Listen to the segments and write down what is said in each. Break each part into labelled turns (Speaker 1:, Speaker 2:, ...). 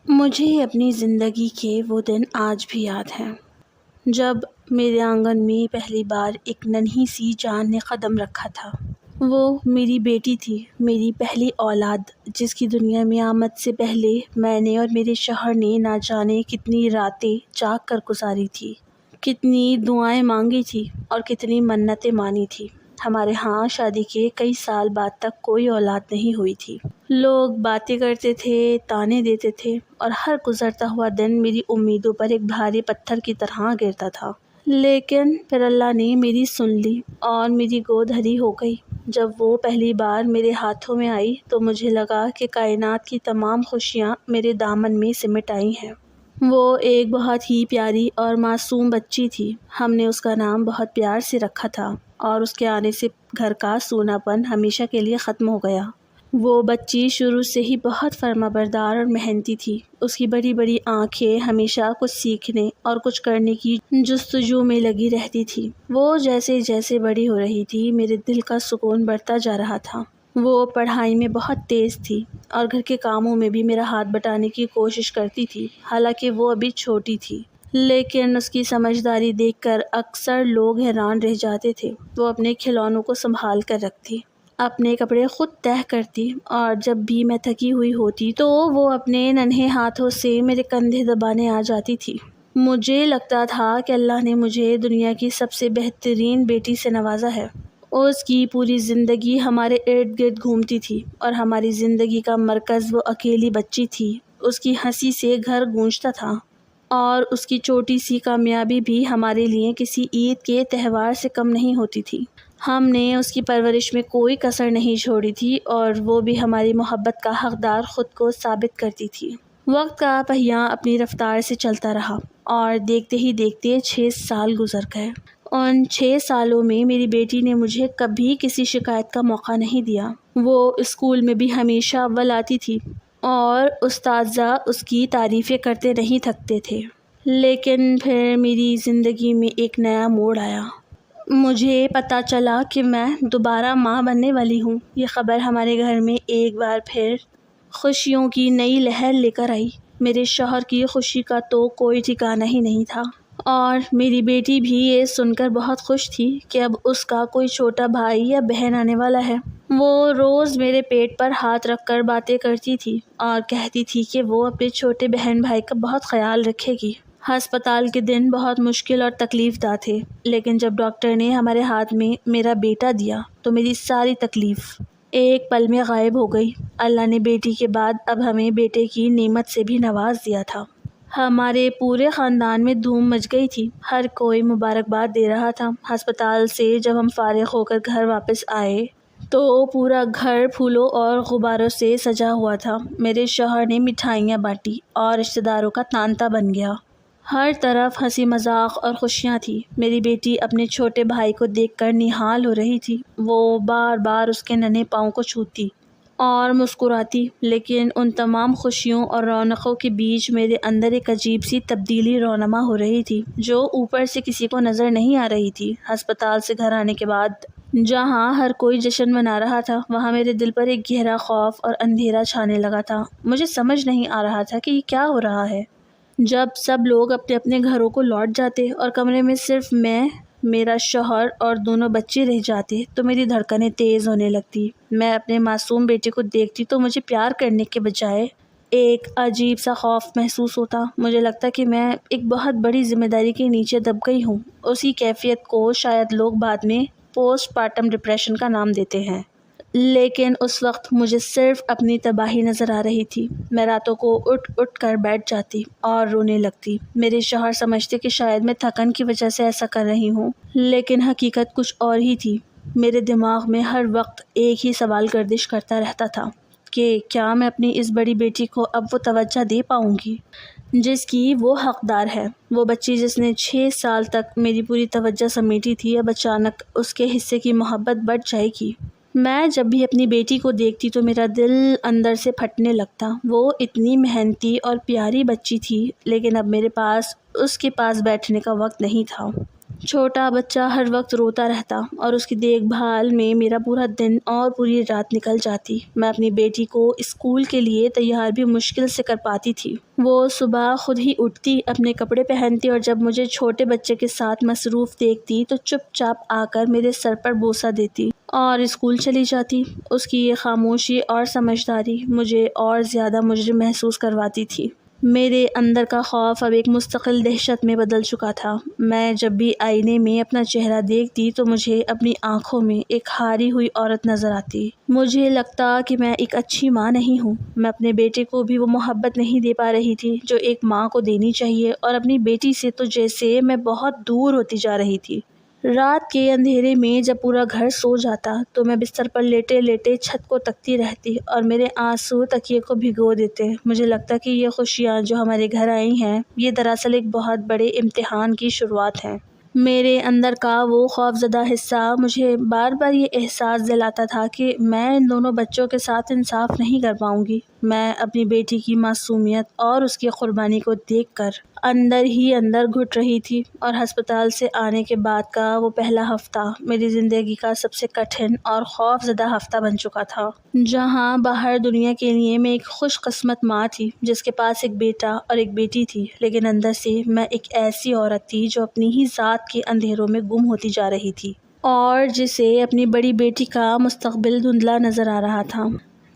Speaker 1: مجھے اپنی زندگی کے وہ دن آج بھی یاد ہیں جب میرے آنگن میں پہلی بار ایک ننھی سی جان نے قدم رکھا تھا۔ وہ میری بیٹی تھی، میری پہلی اولاد، جس کی دنیا میں آمد سے پہلے میں نے اور میرے شوہر نے نہ جانے کتنی راتیں جاگ کر گزاری تھی، کتنی دعائیں مانگی تھی اور کتنی منتیں مانی تھی۔ ہمارے ہاں شادی کے کئی سال بعد تک کوئی اولاد نہیں ہوئی تھی۔ لوگ باتیں کرتے تھے، تانے دیتے تھے، اور ہر گزرتا ہوا دن میری امیدوں پر ایک بھاری پتھر کی طرح گرتا تھا۔ لیکن پھر اللہ نے میری سن لی اور میری گود ہری ہو گئی۔ جب وہ پہلی بار میرے ہاتھوں میں آئی تو مجھے لگا کہ کائنات کی تمام خوشیاں میرے دامن میں سمٹ آئی ہیں۔ وہ ایک بہت ہی پیاری اور معصوم بچی تھی۔ ہم نے اس کا نام بہت پیار سے رکھا تھا اور اس کے آنے سے گھر کا سونا پن ہمیشہ کے لیے ختم ہو گیا۔ وہ بچی شروع سے ہی بہت فرما بردار اور محنتی تھی۔ اس کی بڑی بڑی آنکھیں ہمیشہ کچھ سیکھنے اور کچھ کرنے کی جستجو میں لگی رہتی تھی۔ وہ جیسے جیسے بڑی ہو رہی تھی میرے دل کا سکون بڑھتا جا رہا تھا۔ وہ پڑھائی میں بہت تیز تھی اور گھر کے کاموں میں بھی میرا ہاتھ بٹانے کی کوشش کرتی تھی، حالانکہ وہ ابھی چھوٹی تھی۔ لیکن اس کی سمجھداری دیکھ کر اکثر لوگ حیران رہ جاتے تھے۔ وہ اپنے کھلونوں کو سنبھال کر رکھتی، اپنے کپڑے خود تہہ کرتی، اور جب بھی میں تھکی ہوئی ہوتی تو وہ اپنے ننھے ہاتھوں سے میرے کندھے دبانے آ جاتی تھی۔ مجھے لگتا تھا کہ اللہ نے مجھے دنیا کی سب سے بہترین بیٹی سے نوازا ہے۔ اس کی پوری زندگی ہمارے ارد گرد گھومتی تھی اور ہماری زندگی کا مرکز وہ اکیلی بچی تھی۔ اس کی ہنسی سے گھر گونجتا تھا اور اس کی چھوٹی سی کامیابی بھی ہمارے لیے کسی عید کے تہوار سے کم نہیں ہوتی تھی۔ ہم نے اس کی پرورش میں کوئی کسر نہیں چھوڑی تھی اور وہ بھی ہماری محبت کا حقدار خود کو ثابت کرتی تھی۔ وقت کا پہیہ اپنی رفتار سے چلتا رہا اور دیکھتے ہی دیکھتے 6 سال گزر گئے۔ ان 6 سالوں میں میری بیٹی نے مجھے کبھی کسی شکایت کا موقع نہیں دیا۔ وہ اسکول میں بھی ہمیشہ اول آتی تھی اور اساتذہ اس کی تعریفیں کرتے نہیں تھکتے تھے۔ لیکن پھر میری زندگی میں ایک نیا موڑ آیا۔ مجھے پتہ چلا کہ میں دوبارہ ماں بننے والی ہوں۔ یہ خبر ہمارے گھر میں ایک بار پھر خوشیوں کی نئی لہر لے کر آئی۔ میرے شوہر کی خوشی کا تو کوئی ٹھکانہ ہی نہیں تھا، اور میری بیٹی بھی یہ سن کر بہت خوش تھی کہ اب اس کا کوئی چھوٹا بھائی یا بہن آنے والا ہے۔ وہ روز میرے پیٹ پر ہاتھ رکھ کر باتیں کرتی تھی اور کہتی تھی کہ وہ اپنے چھوٹے بہن بھائی کا بہت خیال رکھے گی۔ ہسپتال کے دن بہت مشکل اور تکلیف دہ تھے، لیکن جب ڈاکٹر نے ہمارے ہاتھ میں میرا بیٹا دیا تو میری ساری تکلیف ایک پل میں غائب ہو گئی۔ اللہ نے بیٹی کے بعد اب ہمیں بیٹے کی نعمت سے بھی نواز دیا تھا۔ ہمارے پورے خاندان میں دھوم مچ گئی تھی، ہر کوئی مبارکباد دے رہا تھا۔ ہسپتال سے جب ہم فارغ ہو کر گھر واپس آئے تو پورا گھر پھولوں اور غباروں سے سجا ہوا تھا۔ میرے شوہر نے مٹھائیاں بانٹی اور رشتہ داروں کا تانتا بن گیا۔ ہر طرف ہنسی مذاق اور خوشیاں تھیں۔ میری بیٹی اپنے چھوٹے بھائی کو دیکھ کر نہال ہو رہی تھی۔ وہ بار بار اس کے ننھے پاؤں کو چھوتی اور مسکراتی، لیکن ان تمام خوشیوں اور رونقوں کے بیچ میرے اندر ایک عجیب سی تبدیلی رونما ہو رہی تھی جو اوپر سے کسی کو نظر نہیں آ رہی تھی۔ ہسپتال سے گھر آنے کے بعد جہاں ہر کوئی جشن منا رہا تھا، وہاں میرے دل پر ایک گہرا خوف اور اندھیرا چھانے لگا تھا۔ مجھے سمجھ نہیں آ رہا تھا کہ یہ کیا ہو رہا ہے۔ جب سب لوگ اپنے اپنے گھروں کو لوٹ جاتے اور کمرے میں صرف میں، میرا شوہر اور دونوں بچے رہ جاتے تو میری دھڑکنیں تیز ہونے لگتی۔ میں اپنے معصوم بیٹے کو دیکھتی تو مجھے پیار کرنے کے بجائے ایک عجیب سا خوف محسوس ہوتا۔ مجھے لگتا کہ میں ایک بہت بڑی ذمہ داری کے نیچے دب گئی ہوں۔ اسی کیفیت کو شاید لوگ بعد میں پوسٹ پارٹم ڈپریشن کا نام دیتے ہیں، لیکن اس وقت مجھے صرف اپنی تباہی نظر آ رہی تھی۔ میں راتوں کو اٹھ اٹھ کر بیٹھ جاتی اور رونے لگتی۔ میرے شوہر سمجھتے کہ شاید میں تھکن کی وجہ سے ایسا کر رہی ہوں، لیکن حقیقت کچھ اور ہی تھی۔ میرے دماغ میں ہر وقت ایک ہی سوال گردش کرتا رہتا تھا کہ کیا میں اپنی اس بڑی بیٹی کو اب وہ توجہ دے پاؤں گی جس کی وہ حقدار ہے۔ وہ بچی جس نے 6 سال تک میری پوری توجہ سمیٹی تھی، اب اچانک اس کے حصے کی محبت بڑھ جائے گی۔ میں جب بھی اپنی بیٹی کو دیکھتی تو میرا دل اندر سے پھٹنے لگتا۔ وہ اتنی محنتی اور پیاری بچی تھی، لیکن اب میرے پاس اس کے پاس بیٹھنے کا وقت نہیں تھا۔ چھوٹا بچہ ہر وقت روتا رہتا اور اس کی دیکھ بھال میں میرا پورا دن اور پوری رات نکل جاتی۔ میں اپنی بیٹی کو اسکول کے لیے تیار بھی مشکل سے کر پاتی تھی۔ وہ صبح خود ہی اٹھتی، اپنے کپڑے پہنتی اور جب مجھے چھوٹے بچے کے ساتھ مصروف دیکھتی تو چپ چاپ آ کر میرے سر پر بوسہ دیتی اور اسکول چلی جاتی۔ اس کی یہ خاموشی اور سمجھداری مجھے اور زیادہ مجرم محسوس کرواتی تھی۔ میرے اندر کا خوف اب ایک مستقل دہشت میں بدل چکا تھا۔ میں جب بھی آئینے میں اپنا چہرہ دیکھتی تو مجھے اپنی آنکھوں میں ایک ہاری ہوئی عورت نظر آتی۔ مجھے لگتا کہ میں ایک اچھی ماں نہیں ہوں۔ میں اپنے بیٹے کو بھی وہ محبت نہیں دے پا رہی تھی جو ایک ماں کو دینی چاہیے، اور اپنی بیٹی سے تو جیسے میں بہت دور ہوتی جا رہی تھی۔ رات کے اندھیرے میں جب پورا گھر سو جاتا تو میں بستر پر لیٹے لیٹے چھت کو تکتی رہتی اور میرے آنسو تکیے کو بھگو دیتے۔ مجھے لگتا کہ یہ خوشیاں جو ہمارے گھر آئی ہیں یہ دراصل ایک بہت بڑے امتحان کی شروعات ہے۔ میرے اندر کا وہ خوفزدہ حصہ مجھے بار بار یہ احساس دلاتا تھا کہ میں ان دونوں بچوں کے ساتھ انصاف نہیں کر پاؤں گی۔ میں اپنی بیٹی کی معصومیت اور اس کی قربانی کو دیکھ کر اندر ہی اندر گھٹ رہی تھی، اور ہسپتال سے آنے کے بعد کا وہ پہلا ہفتہ میری زندگی کا سب سے کٹھن اور خوفزدہ ہفتہ بن چکا تھا۔ جہاں باہر دنیا کے لیے میں ایک خوش قسمت ماں تھی جس کے پاس ایک بیٹا اور ایک بیٹی تھی، لیکن اندر سے میں ایک ایسی عورت تھی جو اپنی ہی ذات کے اندھیروں میں گم ہوتی جا رہی تھی اور جسے اپنی بڑی بیٹی کا مستقبل دھندلا نظر آ رہا تھا۔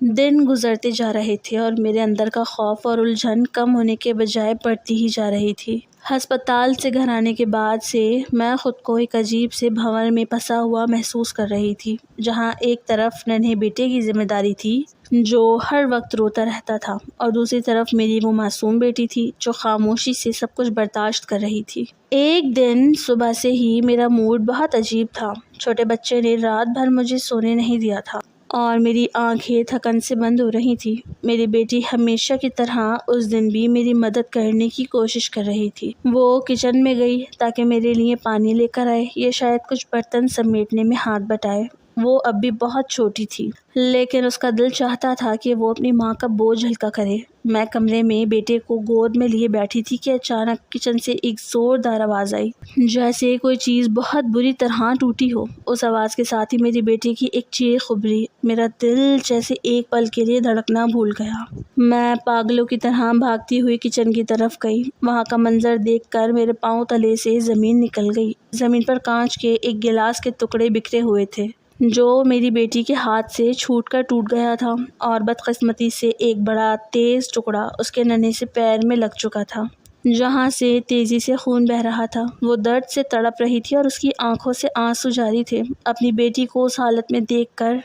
Speaker 1: دن گزرتے جا رہے تھے اور میرے اندر کا خوف اور الجھن کم ہونے کے بجائے بڑھتی ہی جا رہی تھی۔ ہسپتال سے گھر آنے کے بعد سے میں خود کو ایک عجیب سے بھنور میں پھنسا ہوا محسوس کر رہی تھی، جہاں ایک طرف ننھے بیٹے کی ذمہ داری تھی جو ہر وقت روتا رہتا تھا، اور دوسری طرف میری وہ معصوم بیٹی تھی جو خاموشی سے سب کچھ برداشت کر رہی تھی۔ ایک دن صبح سے ہی میرا موڈ بہت عجیب تھا۔ چھوٹے بچے نے رات بھر مجھے سونے نہیں دیا تھا اور میری آنکھیں تھکن سے بند ہو رہی تھی۔ میری بیٹی ہمیشہ کی طرح اس دن بھی میری مدد کرنے کی کوشش کر رہی تھی۔ وہ کچن میں گئی تاکہ میرے لیے پانی لے کر آئے یا شاید کچھ برتن سمیٹنے میں ہاتھ بٹائے۔ وہ اب بھی بہت چھوٹی تھی، لیکن اس کا دل چاہتا تھا کہ وہ اپنی ماں کا بوجھ ہلکا کرے۔ میں کمرے میں بیٹے کو گود میں لیے بیٹھی تھی کہ اچانک کچن سے ایک زوردار آواز آئی، جیسے کوئی چیز بہت بری طرح ٹوٹی ہو۔ اس آواز کے ساتھ ہی میری بیٹی کی ایک چیخ ابھری۔ میرا دل جیسے ایک پل کے لیے دھڑکنا بھول گیا۔ میں پاگلوں کی طرح بھاگتی ہوئی کچن کی طرف گئی۔ وہاں کا منظر دیکھ کر میرے پاؤں تلے سے زمین نکل گئی۔ زمین پر کانچ کے ایک گلاس کے ٹکڑے بکھرے ہوئے تھے جو میری بیٹی کے ہاتھ سے چھوٹ کر ٹوٹ گیا تھا، اور بدقسمتی سے ایک بڑا تیز ٹکڑا اس کے ننھے سے پیر میں لگ چکا تھا، جہاں سے تیزی سے خون بہہ رہا تھا۔ وہ درد سے تڑپ رہی تھی اور اس کی آنکھوں سے آنسو جاری تھے۔ اپنی بیٹی کو اس حالت میں دیکھ کر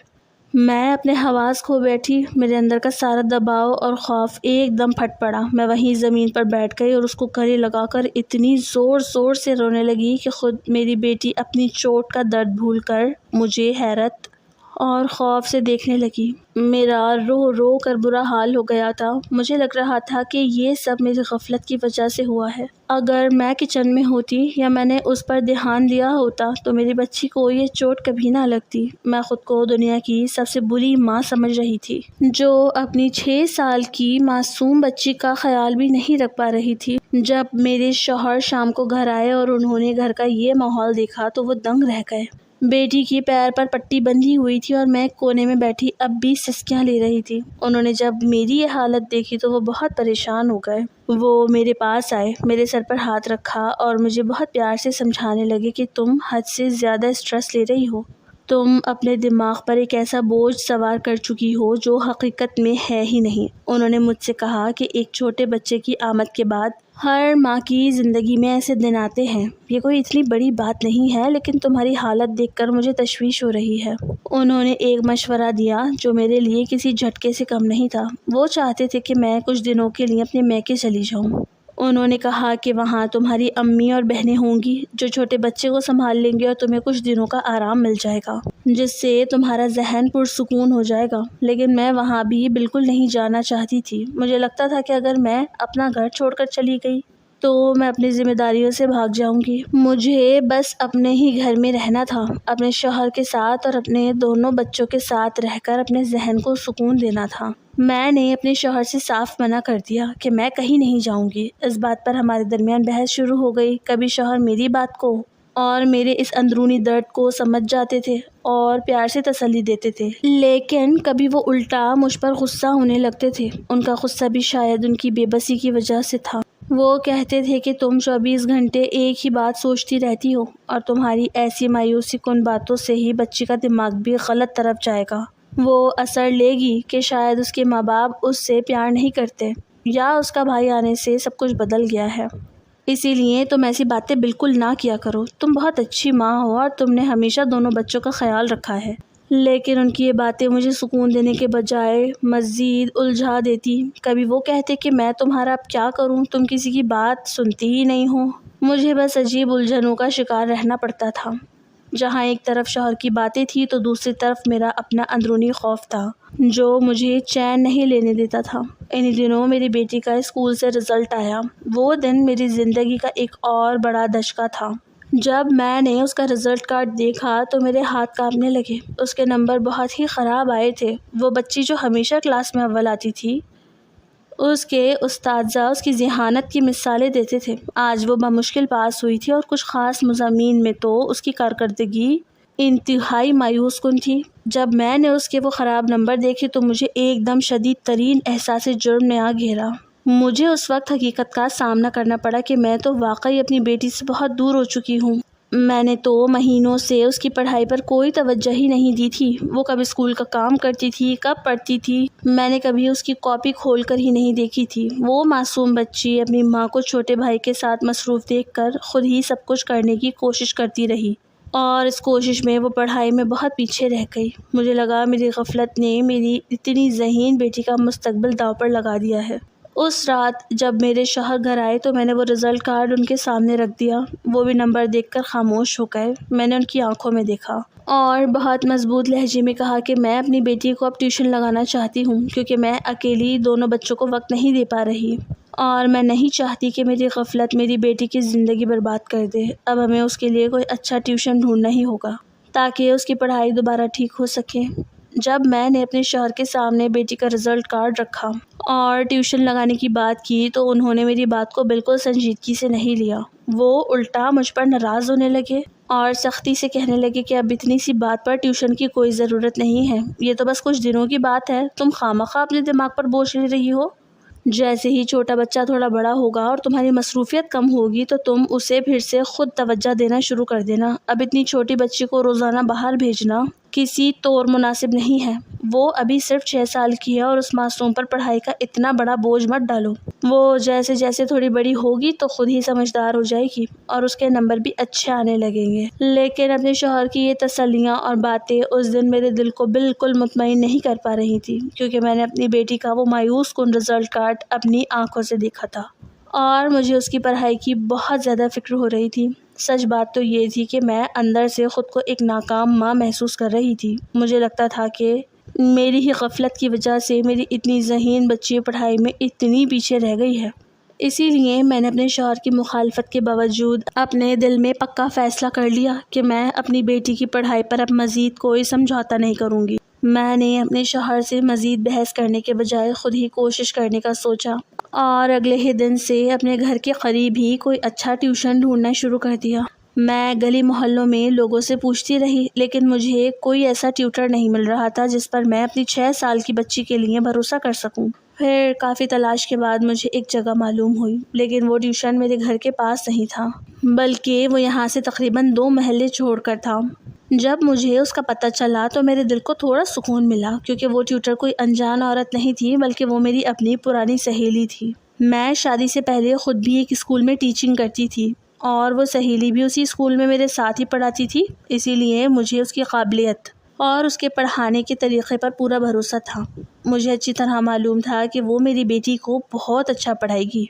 Speaker 1: میں اپنے حواس کھو بیٹھی۔ میرے اندر کا سارا دباؤ اور خوف ایک دم پھٹ پڑا۔ میں وہیں زمین پر بیٹھ گئی اور اس کو گلے لگا کر اتنی زور زور سے رونے لگی کہ خود میری بیٹی اپنی چوٹ کا درد بھول کر مجھے حیرت اور خوف سے دیکھنے لگی۔ میرا رو رو کر برا حال ہو گیا تھا۔ مجھے لگ رہا تھا کہ یہ سب میری غفلت کی وجہ سے ہوا ہے۔ اگر میں کچن میں ہوتی یا میں نے اس پر دھیان دیا ہوتا تو میری بچی کو یہ چوٹ کبھی نہ لگتی۔ میں خود کو دنیا کی سب سے بری ماں سمجھ رہی تھی جو اپنی 6 سال کی معصوم بچی کا خیال بھی نہیں رکھ پا رہی تھی۔ جب میرے شوہر شام کو گھر آئے اور انہوں نے گھر کا یہ ماحول دیکھا تو وہ دنگ رہ گئے۔ بیٹی کی پیر پر پٹی بندھی ہوئی تھی اور میں کونے میں بیٹھی اب بھی سسکیاں لے رہی تھی۔ انہوں نے جب میری یہ حالت دیکھی تو وہ بہت پریشان ہو گئے۔ وہ میرے پاس آئے، میرے سر پر ہاتھ رکھا اور مجھے بہت پیار سے سمجھانے لگے کہ تم حد سے زیادہ اسٹریس لے رہی ہو۔ تم اپنے دماغ پر ایک ایسا بوجھ سوار کر چکی ہو جو حقیقت میں ہے ہی نہیں۔ انہوں نے مجھ سے کہا کہ ایک چھوٹے بچے کی آمد کے بعد ہر ماں کی زندگی میں ایسے دن آتے ہیں۔ یہ کوئی اتنی بڑی بات نہیں ہے، لیکن تمہاری حالت دیکھ کر مجھے تشویش ہو رہی ہے۔ انہوں نے ایک مشورہ دیا جو میرے لیے کسی جھٹکے سے کم نہیں تھا۔ وہ چاہتے تھے کہ میں کچھ دنوں کے لیے اپنے میکے چلی جاؤں۔ انہوں نے کہا کہ وہاں تمہاری امی اور بہنیں ہوں گی جو چھوٹے بچے کو سنبھال لیں گے اور تمہیں کچھ دنوں کا آرام مل جائے گا جس سے تمہارا ذہن پرسکون ہو جائے گا۔ لیکن میں وہاں بھی بالکل نہیں جانا چاہتی تھی۔ مجھے لگتا تھا کہ اگر میں اپنا گھر چھوڑ کر چلی گئی تو میں اپنی ذمہ داریوں سے بھاگ جاؤں گی۔ مجھے بس اپنے ہی گھر میں رہنا تھا، اپنے شوہر کے ساتھ اور اپنے دونوں بچوں کے ساتھ رہ کر اپنے ذہن کو سکون دینا تھا۔ میں نے اپنے شوہر سے صاف منع کر دیا کہ میں کہیں نہیں جاؤں گی۔ اس بات پر ہمارے درمیان بحث شروع ہو گئی۔ کبھی شوہر میری بات کو اور میرے اس اندرونی درد کو سمجھ جاتے تھے اور پیار سے تسلی دیتے تھے، لیکن کبھی وہ الٹا مجھ پر غصہ ہونے لگتے تھے۔ ان کا غصہ بھی شاید ان کی بے بسی کی وجہ سے تھا۔ وہ کہتے تھے کہ تم 24 گھنٹے ایک ہی بات سوچتی رہتی ہو اور تمہاری ایسی مایوسی کن باتوں سے ہی بچی کا دماغ بھی غلط طرف جائے گا۔ وہ اثر لے گی کہ شاید اس کے ماں باپ اس سے پیار نہیں کرتے یا اس کا بھائی آنے سے سب کچھ بدل گیا ہے۔ اسی لیے تم ایسی باتیں بالکل نہ کیا کرو۔ تم بہت اچھی ماں ہو اور تم نے ہمیشہ دونوں بچوں کا خیال رکھا ہے۔ لیکن ان کی یہ باتیں مجھے سکون دینے کے بجائے مزید الجھا دیتی۔ کبھی وہ کہتے کہ میں تمہارا اب کیا کروں، تم کسی کی بات سنتی ہی نہیں ہو۔ مجھے بس عجیب الجھنوں کا شکار رہنا پڑتا تھا، جہاں ایک طرف شوہر کی باتیں تھی تو دوسری طرف میرا اپنا اندرونی خوف تھا جو مجھے چین نہیں لینے دیتا تھا۔ انہی دنوں میری بیٹی کا اسکول سے رزلٹ آیا۔ وہ دن میری زندگی کا ایک اور بڑا دھچکا تھا۔ جب میں نے اس کا رزلٹ کارڈ دیکھا تو میرے ہاتھ کانپنے لگے۔ اس کے نمبر بہت ہی خراب آئے تھے۔ وہ بچی جو ہمیشہ کلاس میں اول آتی تھی، اس کے اساتذہ اس کی ذہانت کی مثالیں دیتے تھے۔ آج وہ بمشکل پاس ہوئی تھی اور کچھ خاص مضامین میں تو اس کی کارکردگی انتہائی مایوس کن تھی۔ جب میں نے اس کے وہ خراب نمبر دیکھے تو مجھے ایک دم شدید ترین احساس جرم نے آ گھیرا۔ مجھے اس وقت حقیقت کا سامنا کرنا پڑا کہ میں تو واقعی اپنی بیٹی سے بہت دور ہو چکی ہوں۔ میں نے تو مہینوں سے اس کی پڑھائی پر کوئی توجہ ہی نہیں دی تھی۔ وہ کب اسکول کا کام کرتی تھی، کب پڑھتی تھی، میں نے کبھی اس کی کاپی کھول کر ہی نہیں دیکھی تھی۔ وہ معصوم بچی اپنی ماں کو چھوٹے بھائی کے ساتھ مصروف دیکھ کر خود ہی سب کچھ کرنے کی کوشش کرتی رہی اور اس کوشش میں وہ پڑھائی میں بہت پیچھے رہ گئی۔ مجھے لگا میری غفلت نے میری اتنی ذہین بیٹی کا مستقبل داؤ پر لگا دیا ہے۔ اس رات جب میرے شوہر گھر آئے تو میں نے وہ رزلٹ کارڈ ان کے سامنے رکھ دیا۔ وہ بھی نمبر دیکھ کر خاموش ہو گئے۔ میں نے ان کی آنکھوں میں دیکھا اور بہت مضبوط لہجے میں کہا کہ میں اپنی بیٹی کو اب ٹیوشن لگانا چاہتی ہوں کیونکہ میں اکیلی دونوں بچوں کو وقت نہیں دے پا رہی اور میں نہیں چاہتی کہ میری غفلت میری بیٹی کی زندگی برباد کر دے۔ اب ہمیں اس کے لیے کوئی اچھا ٹیوشن ڈھونڈنا ہی ہوگا تاکہ اس کی پڑھائی دوبارہ ٹھیک ہو سکے۔ جب میں نے اپنے شوہر کے سامنے بیٹی کا رزلٹ کارڈ رکھا اور ٹیوشن لگانے کی بات کی تو انہوں نے میری بات کو بالکل سنجیدگی سے نہیں لیا۔ وہ الٹا مجھ پر ناراض ہونے لگے اور سختی سے کہنے لگے کہ اب اتنی سی بات پر ٹیوشن کی کوئی ضرورت نہیں ہے، یہ تو بس کچھ دنوں کی بات ہے، تم خواہ اپنے دماغ پر بوجھ لے رہی ہو۔ جیسے ہی چھوٹا بچہ تھوڑا بڑا ہوگا اور تمہاری مصروفیت کم ہوگی تو تم اسے پھر سے خود توجہ دینا شروع کر دینا۔ اب اتنی چھوٹی بچی کو روزانہ باہر بھیجنا کسی طور مناسب نہیں ہے۔ وہ ابھی صرف 6 سال کی ہے اور اس معصوم پر پڑھائی کا اتنا بڑا بوجھ مت ڈالو۔ وہ جیسے جیسے تھوڑی بڑی ہوگی تو خود ہی سمجھدار ہو جائے گی اور اس کے نمبر بھی اچھے آنے لگیں گے۔ لیکن اپنے شوہر کی یہ تسلیاں اور باتیں اس دن میرے دل کو بالکل مطمئن نہیں کر پا رہی تھی کیونکہ میں نے اپنی بیٹی کا وہ مایوس کن رزلٹ کارڈ اپنی آنکھوں سے دیکھا تھا اور مجھے اس کی پڑھائی کی بہت زیادہ فکر ہو رہی تھی۔ سچ بات تو یہ تھی کہ میں اندر سے خود کو ایک ناکام ماں محسوس کر رہی تھی۔ مجھے لگتا تھا کہ میری ہی غفلت کی وجہ سے میری اتنی ذہین بچی پڑھائی میں اتنی پیچھے رہ گئی ہے۔ اسی لیے میں نے اپنے شوہر کی مخالفت کے باوجود اپنے دل میں پکا فیصلہ کر لیا کہ میں اپنی بیٹی کی پڑھائی پر اب مزید کوئی سمجھوتا نہیں کروں گی۔ میں نے اپنے شوہر سے مزید بحث کرنے کے بجائے خود ہی کوشش کرنے کا سوچا اور اگلے ہی دن سے اپنے گھر کے قریب ہی کوئی اچھا ٹیوشن ڈھونڈنا شروع کر دیا۔ میں گلی محلوں میں لوگوں سے پوچھتی رہی لیکن مجھے کوئی ایسا ٹیوٹر نہیں مل رہا تھا جس پر میں اپنی 6 سال کی بچی کے لیے بھروسہ کر سکوں۔ پھر کافی تلاش کے بعد مجھے ایک جگہ معلوم ہوئی، لیکن وہ ٹیوشن میرے گھر کے پاس نہیں تھا بلکہ وہ یہاں سے تقریباً 2 محلے چھوڑ کر تھا۔ جب مجھے اس کا پتہ چلا تو میرے دل کو تھوڑا سکون ملا کیونکہ وہ ٹیوٹر کوئی انجان عورت نہیں تھی بلکہ وہ میری اپنی پرانی سہیلی تھی۔ میں شادی سے پہلے خود بھی ایک اسکول میں ٹیچنگ کرتی تھی اور وہ سہیلی بھی اسی اسکول میں میرے ساتھ ہی پڑھاتی تھی، اسی لیے مجھے اس کی قابلیت اور اس کے پڑھانے کے طریقے پر پورا بھروسہ تھا۔ مجھے اچھی طرح معلوم تھا کہ وہ میری بیٹی کو بہت اچھا پڑھائے گی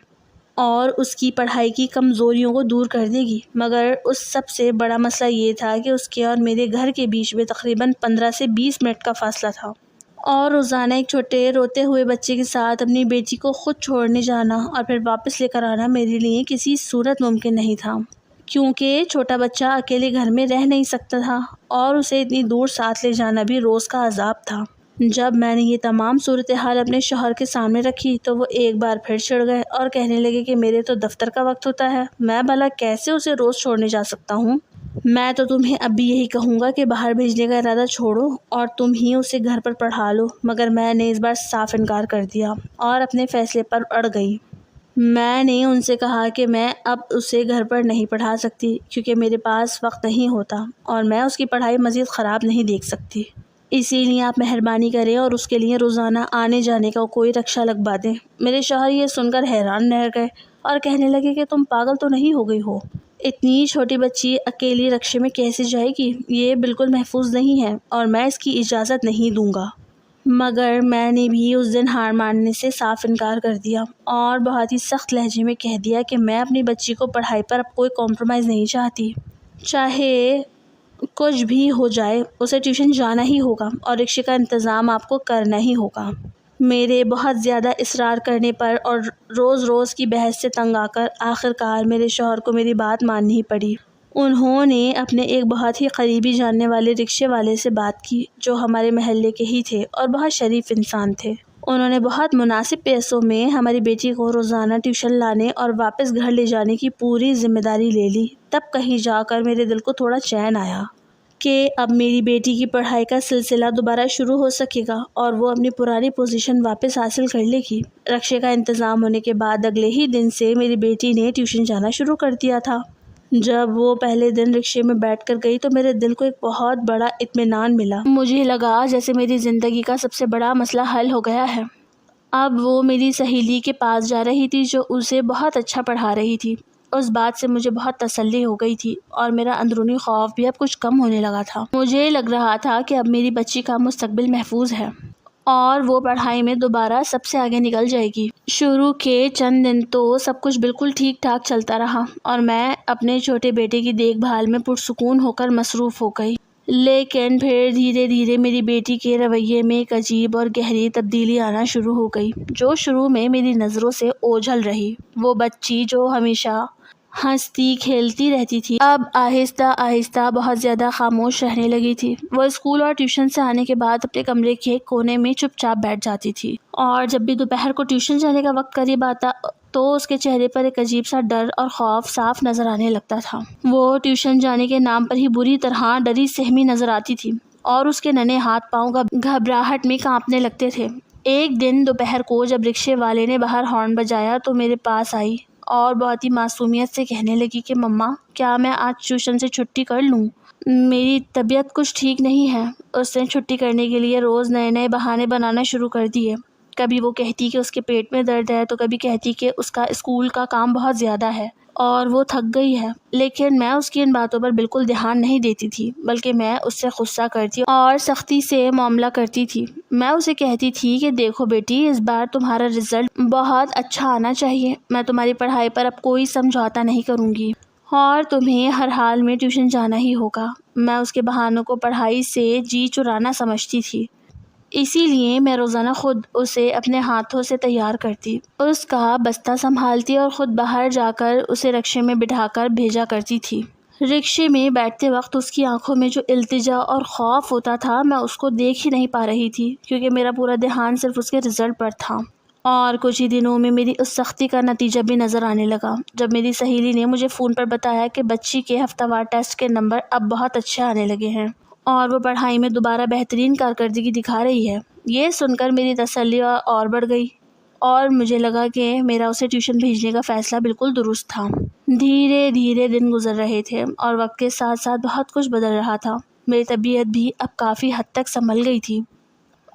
Speaker 1: اور اس کی پڑھائی کی کمزوریوں کو دور کر دے گی، مگر اس سب سے بڑا مسئلہ یہ تھا کہ اس کے اور میرے گھر کے بیچ میں تقریباً 15 سے 20 منٹ کا فاصلہ تھا اور روزانہ ایک چھوٹے روتے ہوئے بچے کے ساتھ اپنی بیٹی کو خود چھوڑنے جانا اور پھر واپس لے کر آنا میرے لیے کسی صورت ممکن نہیں تھا کیونکہ چھوٹا بچہ اکیلے گھر میں رہ نہیں سکتا تھا اور اسے اتنی دور ساتھ لے جانا بھی روز کا عذاب تھا۔ جب میں نے یہ تمام صورتحال اپنے شوہر کے سامنے رکھی تو وہ ایک بار پھر چڑھ گئے اور کہنے لگے کہ میرے تو دفتر کا وقت ہوتا ہے، میں بھلا کیسے اسے روز چھوڑنے جا سکتا ہوں۔ میں تو تمہیں اب بھی یہی کہوں گا کہ باہر بھیجنے کا ارادہ چھوڑو اور تم ہی اسے گھر پر پڑھا لو، مگر میں نے اس بار صاف انکار کر دیا اور اپنے فیصلے پر اڑ گئی۔ میں نے ان سے کہا کہ میں اب اسے گھر پر نہیں پڑھا سکتی کیونکہ میرے پاس وقت نہیں ہوتا اور میں اس کی پڑھائی مزید خراب نہیں دیکھ سکتی۔ اسی لیے آپ مہربانی کریں اور اس کے لیے روزانہ آنے جانے کا کوئی رکشہ لگوا دیں۔ میرے شوہر یہ سن کر حیران رہ گئے اور کہنے لگے کہ تم پاگل تو نہیں ہو گئی ہو؟ اتنی چھوٹی بچی اکیلی رکشے میں کیسے جائے گی؟ یہ بالکل محفوظ نہیں ہے اور میں اس کی اجازت نہیں دوں گا۔ مگر میں نے بھی اس دن ہار ماننے سے صاف انکار کر دیا اور بہت ہی سخت لہجے میں کہہ دیا کہ میں اپنی بچی کو پڑھائی پر اب کوئی کمپرومائز نہیں چاہتی۔ چاہے کچھ بھی ہو جائے اسے ٹیوشن جانا ہی ہوگا اور رکشے کا انتظام آپ کو کرنا ہی ہوگا۔ میرے بہت زیادہ اصرار کرنے پر اور روز روز کی بحث سے تنگ آ کر آخرکار میرے شوہر کو میری بات ماننی ہی پڑی۔ انہوں نے اپنے ایک بہت ہی قریبی جاننے والے رکشے والے سے بات کی جو ہمارے محلے کے ہی تھے اور بہت شریف انسان تھے۔ انہوں نے بہت مناسب پیسوں میں ہماری بیٹی کو روزانہ ٹیوشن لانے اور واپس گھر لے جانے کی پوری ذمہ داری لے لی۔ تب کہیں جا کر میرے دل کو تھوڑا چین آیا کہ اب میری بیٹی کی پڑھائی کا سلسلہ دوبارہ شروع ہو سکے گا اور وہ اپنی پرانی پوزیشن واپس حاصل کر لے گی۔ رکشے کا انتظام ہونے کے بعد اگلے ہی دن سے میری بیٹی نے ٹیوشن جانا شروع کر دیا تھا۔ جب وہ پہلے دن رکشے میں بیٹھ کر گئی تو میرے دل کو ایک بہت بڑا اطمینان ملا۔ مجھے لگا جیسے میری زندگی کا سب سے بڑا مسئلہ حل ہو گیا ہے۔ اب وہ میری سہیلی کے پاس جا رہی تھی جو اسے بہت اچھا پڑھا رہی تھی۔ اس بات سے مجھے بہت تسلی ہو گئی تھی اور میرا اندرونی خوف بھی اب کچھ کم ہونے لگا تھا۔ مجھے لگ رہا تھا کہ اب میری بچی کا مستقبل محفوظ ہے اور وہ پڑھائی میں دوبارہ سب سے آگے نکل جائے گی۔ شروع کے چند دن تو سب کچھ بالکل ٹھیک ٹھاک چلتا رہا اور میں اپنے چھوٹے بیٹے کی دیکھ بھال میں پرسکون ہو کر مصروف ہو گئی، لیکن پھر دھیرے دھیرے میری بیٹی کے رویے میں ایک عجیب اور گہری تبدیلی آنا شروع ہو گئی جو شروع میں میری نظروں سے اوجھل رہی۔ وہ بچی جو ہمیشہ ہنستی کھیلتی رہتی تھی اب آہستہ آہستہ بہت زیادہ خاموش رہنے لگی تھی۔ وہ اسکول اور ٹیوشن سے آنے کے بعد اپنے کمرے کے کونے میں چپ چاپ بیٹھ جاتی تھی اور جب بھی دوپہر کو ٹیوشن جانے کا وقت قریب آتا تو اس کے چہرے پر ایک عجیب سا ڈر اور خوف صاف نظر آنے لگتا تھا۔ وہ ٹیوشن جانے کے نام پر ہی بری طرح ڈری سہمی نظر آتی تھی اور اس کے ننھے ہاتھ پاؤں گھبراہٹ میں کانپنے لگتے تھے۔ ایک دن دوپہر کو جب رکشے والے نے باہر ہارن بجایا تو میرے پاس آئی اور بہت ہی معصومیت سے کہنے لگی کہ مما کیا میں آج ٹیوشن سے چھٹی کر لوں؟ میری طبیعت کچھ ٹھیک نہیں ہے۔ اس نے چھٹی کرنے کے لیے روز نئے نئے بہانے بنانا شروع کر دیے۔ کبھی وہ کہتی کہ اس کے پیٹ میں درد ہے تو کبھی کہتی کہ اس کا اسکول کا کام بہت زیادہ ہے اور وہ تھک گئی ہے، لیکن میں اس کی ان باتوں پر بالکل دھیان نہیں دیتی تھی بلکہ میں اس سے غصہ کرتی اور سختی سے معاملہ کرتی تھی۔ میں اسے کہتی تھی کہ دیکھو بیٹی اس بار تمہارا رزلٹ بہت اچھا آنا چاہیے، میں تمہاری پڑھائی پر اب کوئی سمجھوتا نہیں کروں گی اور تمہیں ہر حال میں ٹیوشن جانا ہی ہوگا۔ میں اس کے بہانوں کو پڑھائی سے جی چرانا سمجھتی تھی، اسی لیے میں روزانہ خود اسے اپنے ہاتھوں سے تیار کرتی، اس کا بستہ سنبھالتی اور خود باہر جا کر اسے رکشے میں بٹھا کر بھیجا کرتی تھی۔ رکشے میں بیٹھتے وقت اس کی آنکھوں میں جو التجا اور خوف ہوتا تھا میں اس کو دیکھ ہی نہیں پا رہی تھی کیونکہ میرا پورا دھیان صرف اس کے رزلٹ پر تھا۔ اور کچھ ہی دنوں میں میری اس سختی کا نتیجہ بھی نظر آنے لگا جب میری سہیلی نے مجھے فون پر بتایا کہ بچی کے ہفتہ وار ٹیسٹ کے نمبر اب بہت اچھے آنے لگے ہیں اور وہ پڑھائی میں دوبارہ بہترین کارکردگی دکھا رہی ہے۔ یہ سن کر میری تسلی اور بڑھ گئی اور مجھے لگا کہ میرا اسے ٹیوشن بھیجنے کا فیصلہ بالکل درست تھا۔ دھیرے دھیرے دن گزر رہے تھے اور وقت کے ساتھ ساتھ بہت کچھ بدل رہا تھا۔ میری طبیعت بھی اب کافی حد تک سنبھل گئی تھی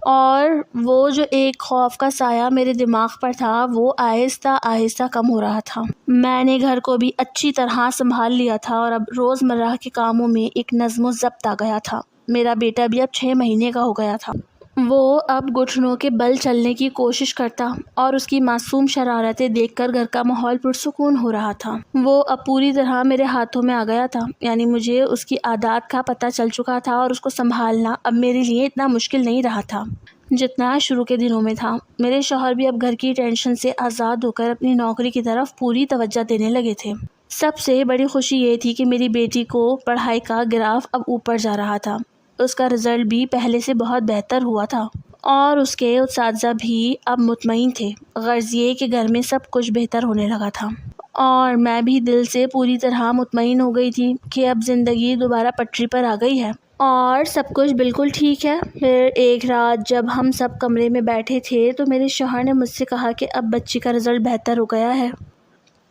Speaker 1: اور وہ جو ایک خوف کا سایہ میرے دماغ پر تھا وہ آہستہ آہستہ کم ہو رہا تھا۔ میں نے گھر کو بھی اچھی طرح سنبھال لیا تھا اور اب روزمرہ کے کاموں میں ایک نظم و ضبط آ گیا تھا۔ میرا بیٹا بھی اب 6 مہینے کا ہو گیا تھا۔ وہ اب گھٹنوں کے بل چلنے کی کوشش کرتا اور اس کی معصوم شرارتیں دیکھ کر گھر کا ماحول پرسکون ہو رہا تھا۔ وہ اب پوری طرح میرے ہاتھوں میں آ گیا تھا، یعنی مجھے اس کی عادات کا پتہ چل چکا تھا اور اس کو سنبھالنا اب میرے لیے اتنا مشکل نہیں رہا تھا جتنا شروع کے دنوں میں تھا۔ میرے شوہر بھی اب گھر کی ٹینشن سے آزاد ہو کر اپنی نوکری کی طرف پوری توجہ دینے لگے تھے۔ سب سے بڑی خوشی یہ تھی کہ میری بیٹی کو پڑھائی کا گراف اب اوپر جا رہا تھا۔ اس کا رزلٹ بھی پہلے سے بہت بہتر ہوا تھا اور اس کے اساتذہ بھی اب مطمئن تھے، غرض یہ کہ گھر میں سب کچھ بہتر ہونے لگا تھا اور میں بھی دل سے پوری طرح مطمئن ہو گئی تھی کہ اب زندگی دوبارہ پٹری پر آ گئی ہے اور سب کچھ بالکل ٹھیک ہے۔ پھر ایک رات جب ہم سب کمرے میں بیٹھے تھے تو میرے شوہر نے مجھ سے کہا کہ اب بچی کا رزلٹ بہتر ہو گیا ہے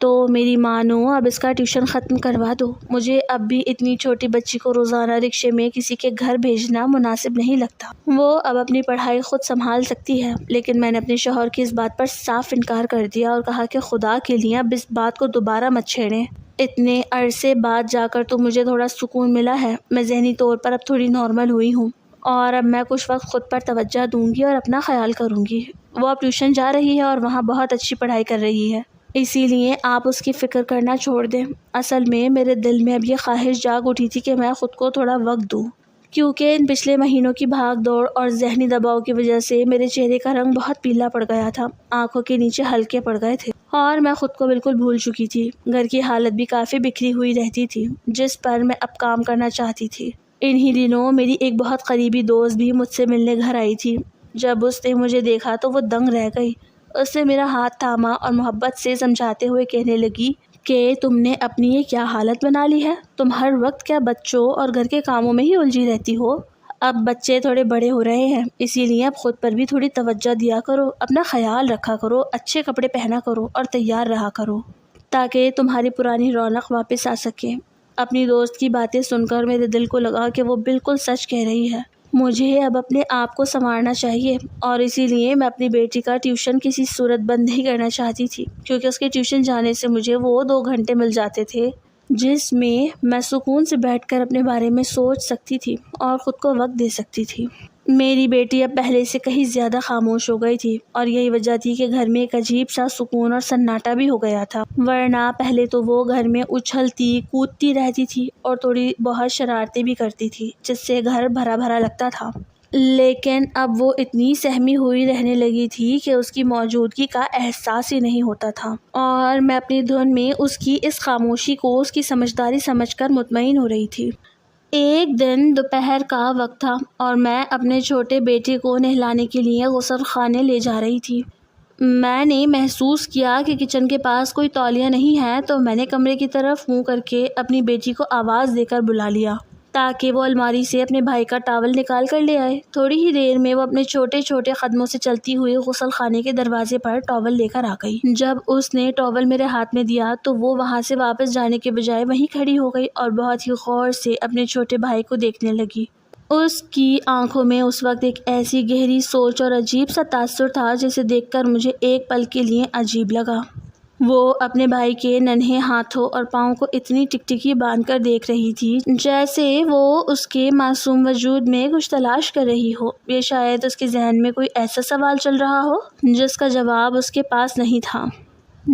Speaker 1: تو میری مانو اب اس کا ٹیوشن ختم کروا دو۔ مجھے اب بھی اتنی چھوٹی بچی کو روزانہ رکشے میں کسی کے گھر بھیجنا مناسب نہیں لگتا۔ وہ اب اپنی پڑھائی خود سنبھال سکتی ہے، لیکن میں نے اپنے شوہر کی اس بات پر صاف انکار کر دیا اور کہا کہ خدا کے لیے اب اس بات کو دوبارہ مت چھیڑیں۔ اتنے عرصے بعد جا کر تو مجھے تھوڑا سکون ملا ہے۔ میں ذہنی طور پر اب تھوڑی نارمل ہوئی ہوں اور اب میں کچھ وقت خود پر توجہ دوں گی اور اپنا خیال کروں گی۔ وہ اب ٹیوشن جا رہی ہے اور وہاں بہت اچھی پڑھائی کر رہی ہے، اسی لیے آپ اس کی فکر کرنا چھوڑ دیں۔ اصل میں میرے دل میں اب یہ خواہش جاگ اٹھی تھی کہ میں خود کو تھوڑا وقت دوں، کیونکہ ان پچھلے مہینوں کی بھاگ دوڑ اور ذہنی دباؤ کی وجہ سے میرے چہرے کا رنگ بہت پیلا پڑ گیا تھا، آنکھوں کے نیچے ہلکے پڑ گئے تھے اور میں خود کو بالکل بھول چکی تھی۔ گھر کی حالت بھی کافی بکھری ہوئی رہتی تھی جس پر میں اب کام کرنا چاہتی تھی۔ انہی دنوں میری ایک بہت قریبی دوست بھی مجھ سے ملنے گھر آئی تھی۔ جب اس نے مجھے دیکھا تو وہ دنگ رہ گئی۔ اس نے میرا ہاتھ تھاما اور محبت سے سمجھاتے ہوئے کہنے لگی کہ تم نے اپنی یہ کیا حالت بنا لی ہے؟ تم ہر وقت کیا بچوں اور گھر کے کاموں میں ہی الجھی رہتی ہو؟ اب بچے تھوڑے بڑے ہو رہے ہیں، اسی لیے اب خود پر بھی تھوڑی توجہ دیا کرو، اپنا خیال رکھا کرو، اچھے کپڑے پہنا کرو اور تیار رہا کرو تاکہ تمہاری پرانی رونق واپس آ سکے۔ اپنی دوست کی باتیں سن کر میرے دل کو لگا کہ وہ بالکل سچ کہہ رہی ہے۔ مجھے اب اپنے آپ کو سنوارنا چاہیے اور اسی لیے میں اپنی بیٹی کا ٹیوشن کسی صورت بند نہیں کرنا چاہتی تھی، کیونکہ اس کے ٹیوشن جانے سے مجھے وہ 2 گھنٹے مل جاتے تھے جس میں میں سکون سے بیٹھ کر اپنے بارے میں سوچ سکتی تھی اور خود کو وقت دے سکتی تھی۔ میری بیٹی اب پہلے سے کہیں زیادہ خاموش ہو گئی تھی اور یہی وجہ تھی کہ گھر میں ایک عجیب سا سکون اور سناٹا بھی ہو گیا تھا، ورنہ پہلے تو وہ گھر میں اچھلتی کودتی رہتی تھی اور تھوڑی بہت شرارتیں بھی کرتی تھی جس سے گھر بھرا بھرا لگتا تھا، لیکن اب وہ اتنی سہمی ہوئی رہنے لگی تھی کہ اس کی موجودگی کا احساس ہی نہیں ہوتا تھا اور میں اپنی دھن میں اس کی اس خاموشی کو اس کی سمجھداری سمجھ کر مطمئن ہو رہی تھی۔ ایک دن دوپہر کا وقت تھا اور میں اپنے چھوٹے بیٹے کو نہلانے کے لیے غسل خانے لے جا رہی تھی۔ میں نے محسوس کیا کہ کچن کے پاس کوئی تولیہ نہیں ہے تو میں نے کمرے کی طرف منہ کر کے اپنی بیٹی کو آواز دے کر بلا لیا تاکہ وہ الماری سے اپنے بھائی کا ٹاول نکال کر لے آئے۔ تھوڑی ہی دیر میں وہ اپنے چھوٹے چھوٹے قدموں سے چلتی ہوئی غسل خانے کے دروازے پر ٹاول لے کر آ گئی۔ جب اس نے ٹاول میرے ہاتھ میں دیا تو وہ وہاں سے واپس جانے کے بجائے وہیں کھڑی ہو گئی اور بہت ہی غور سے اپنے چھوٹے بھائی کو دیکھنے لگی۔ اس کی آنکھوں میں اس وقت ایک ایسی گہری سوچ اور عجیب سا تاثر تھا جسے دیکھ کر مجھے ایک پل کے لیے عجیب لگا۔ وہ اپنے بھائی کے ننھے ہاتھوں اور پاؤں کو اتنی ٹکٹکی باندھ کر دیکھ رہی تھی جیسے وہ اس کے معصوم وجود میں کچھ تلاش کر رہی ہو، یا شاید اس کے ذہن میں کوئی ایسا سوال چل رہا ہو جس کا جواب اس کے پاس نہیں تھا۔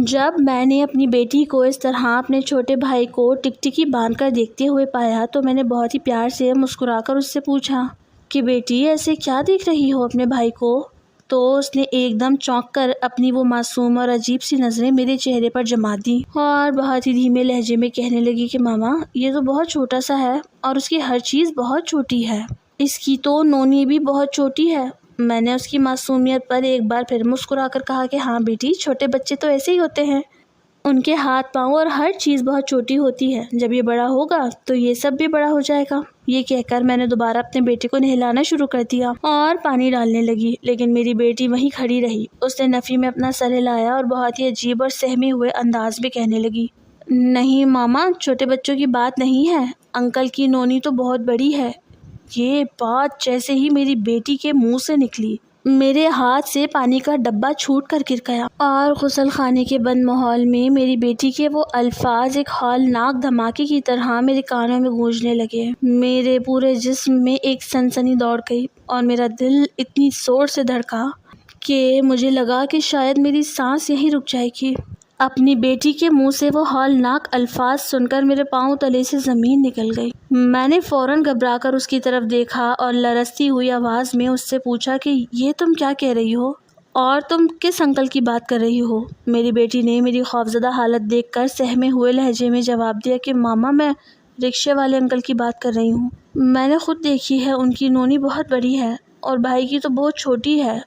Speaker 1: جب میں نے اپنی بیٹی کو اس طرح اپنے چھوٹے بھائی کو ٹکٹکی باندھ کر دیکھتے ہوئے پایا تو میں نے بہت ہی پیار سے مسکرا کر اس سے پوچھا کہ بیٹی ایسے کیا دیکھ رہی ہو اپنے بھائی کو؟ تو اس نے ایک دم چونک کر اپنی وہ معصوم اور عجیب سی نظریں میرے چہرے پر جما دیں اور بہت ہی دھیمے لہجے میں کہنے لگی کہ ماما یہ تو بہت چھوٹا سا ہے اور اس کی ہر چیز بہت چھوٹی ہے، اس کی تو نونی بھی بہت چھوٹی ہے۔ میں نے اس کی معصومیت پر ایک بار پھر مسکرا کر کہا کہ ہاں بیٹی، چھوٹے بچے تو ایسے ہی ہوتے ہیں، ان کے ہاتھ پاؤں اور ہر چیز بہت چھوٹی ہوتی ہے، جب یہ بڑا ہوگا تو یہ سب بھی بڑا ہو جائے گا۔ یہ کہہ کر میں نے دوبارہ اپنے بیٹے کو نہلانا شروع کر دیا اور پانی ڈالنے لگی، لیکن میری بیٹی وہیں کھڑی رہی۔ اس نے نفی میں اپنا سر ہلایا اور بہت ہی عجیب اور سہمے ہوئے انداز میں کہنے لگی، نہیں ماما، چھوٹے بچوں کی بات نہیں ہے، انکل کی نونی تو بہت بڑی ہے۔ یہ بات جیسے ہی میری بیٹی کے منہ سے نکلی میرے ہاتھ سے پانی کا ڈبہ چھوٹ کر گر گیا اور غسل خانے کے بند ماحول میں میری بیٹی کے وہ الفاظ ایک ہولناک دھماکے کی طرح میرے کانوں میں گونجنے لگے۔ میرے پورے جسم میں ایک سنسنی دوڑ گئی اور میرا دل اتنی زور سے دھڑکا کہ مجھے لگا کہ شاید میری سانس یہیں رک جائے گی۔ اپنی بیٹی کے منہ سے وہ ہولناک الفاظ سن کر میرے پاؤں تلے سے زمین نکل گئی۔ میں نے فوراً گھبرا کر اس کی طرف دیکھا اور لرزتی ہوئی آواز میں اس سے پوچھا کہ یہ تم کیا کہہ رہی ہو اور تم کس انکل کی بات کر رہی ہو؟ میری بیٹی نے میری خوفزدہ حالت دیکھ کر سہمے ہوئے لہجے میں جواب دیا کہ ماما، میں رکشے والے انکل کی بات کر رہی ہوں۔ میں نے خود دیکھی ہے، ان کی نونی بہت بڑی ہے اور بھائی کی تو بہت چھوٹی ہے۔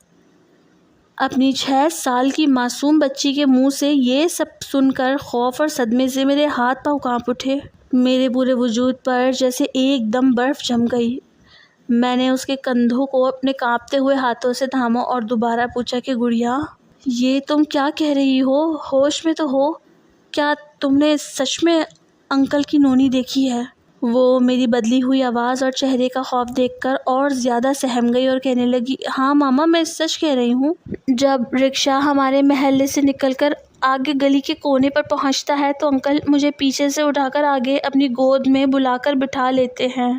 Speaker 1: اپنی 6 سال کی معصوم بچی کے منہ سے یہ سب سن کر خوف اور صدمے سے میرے ہاتھ پاؤں کانپ اٹھے، میرے پورے وجود پر جیسے ایک دم برف جم گئی۔ میں نے اس کے کندھوں کو اپنے کانپتے ہوئے ہاتھوں سے تھاما اور دوبارہ پوچھا کہ گڑیا، یہ تم کیا کہہ رہی ہو؟ ہوش میں تو ہو؟ کیا تم نے سچ میں انکل کی نونی دیکھی ہے؟ وہ میری بدلی ہوئی آواز اور چہرے کا خوف دیکھ کر اور زیادہ سہم گئی اور کہنے لگی، ہاں ماما، میں سچ کہہ رہی ہوں۔ جب رکشہ ہمارے محلے سے نکل کر آگے گلی کے کونے پر پہنچتا ہے تو انکل مجھے پیچھے سے اٹھا کر آگے اپنی گود میں بلا کر بٹھا لیتے ہیں۔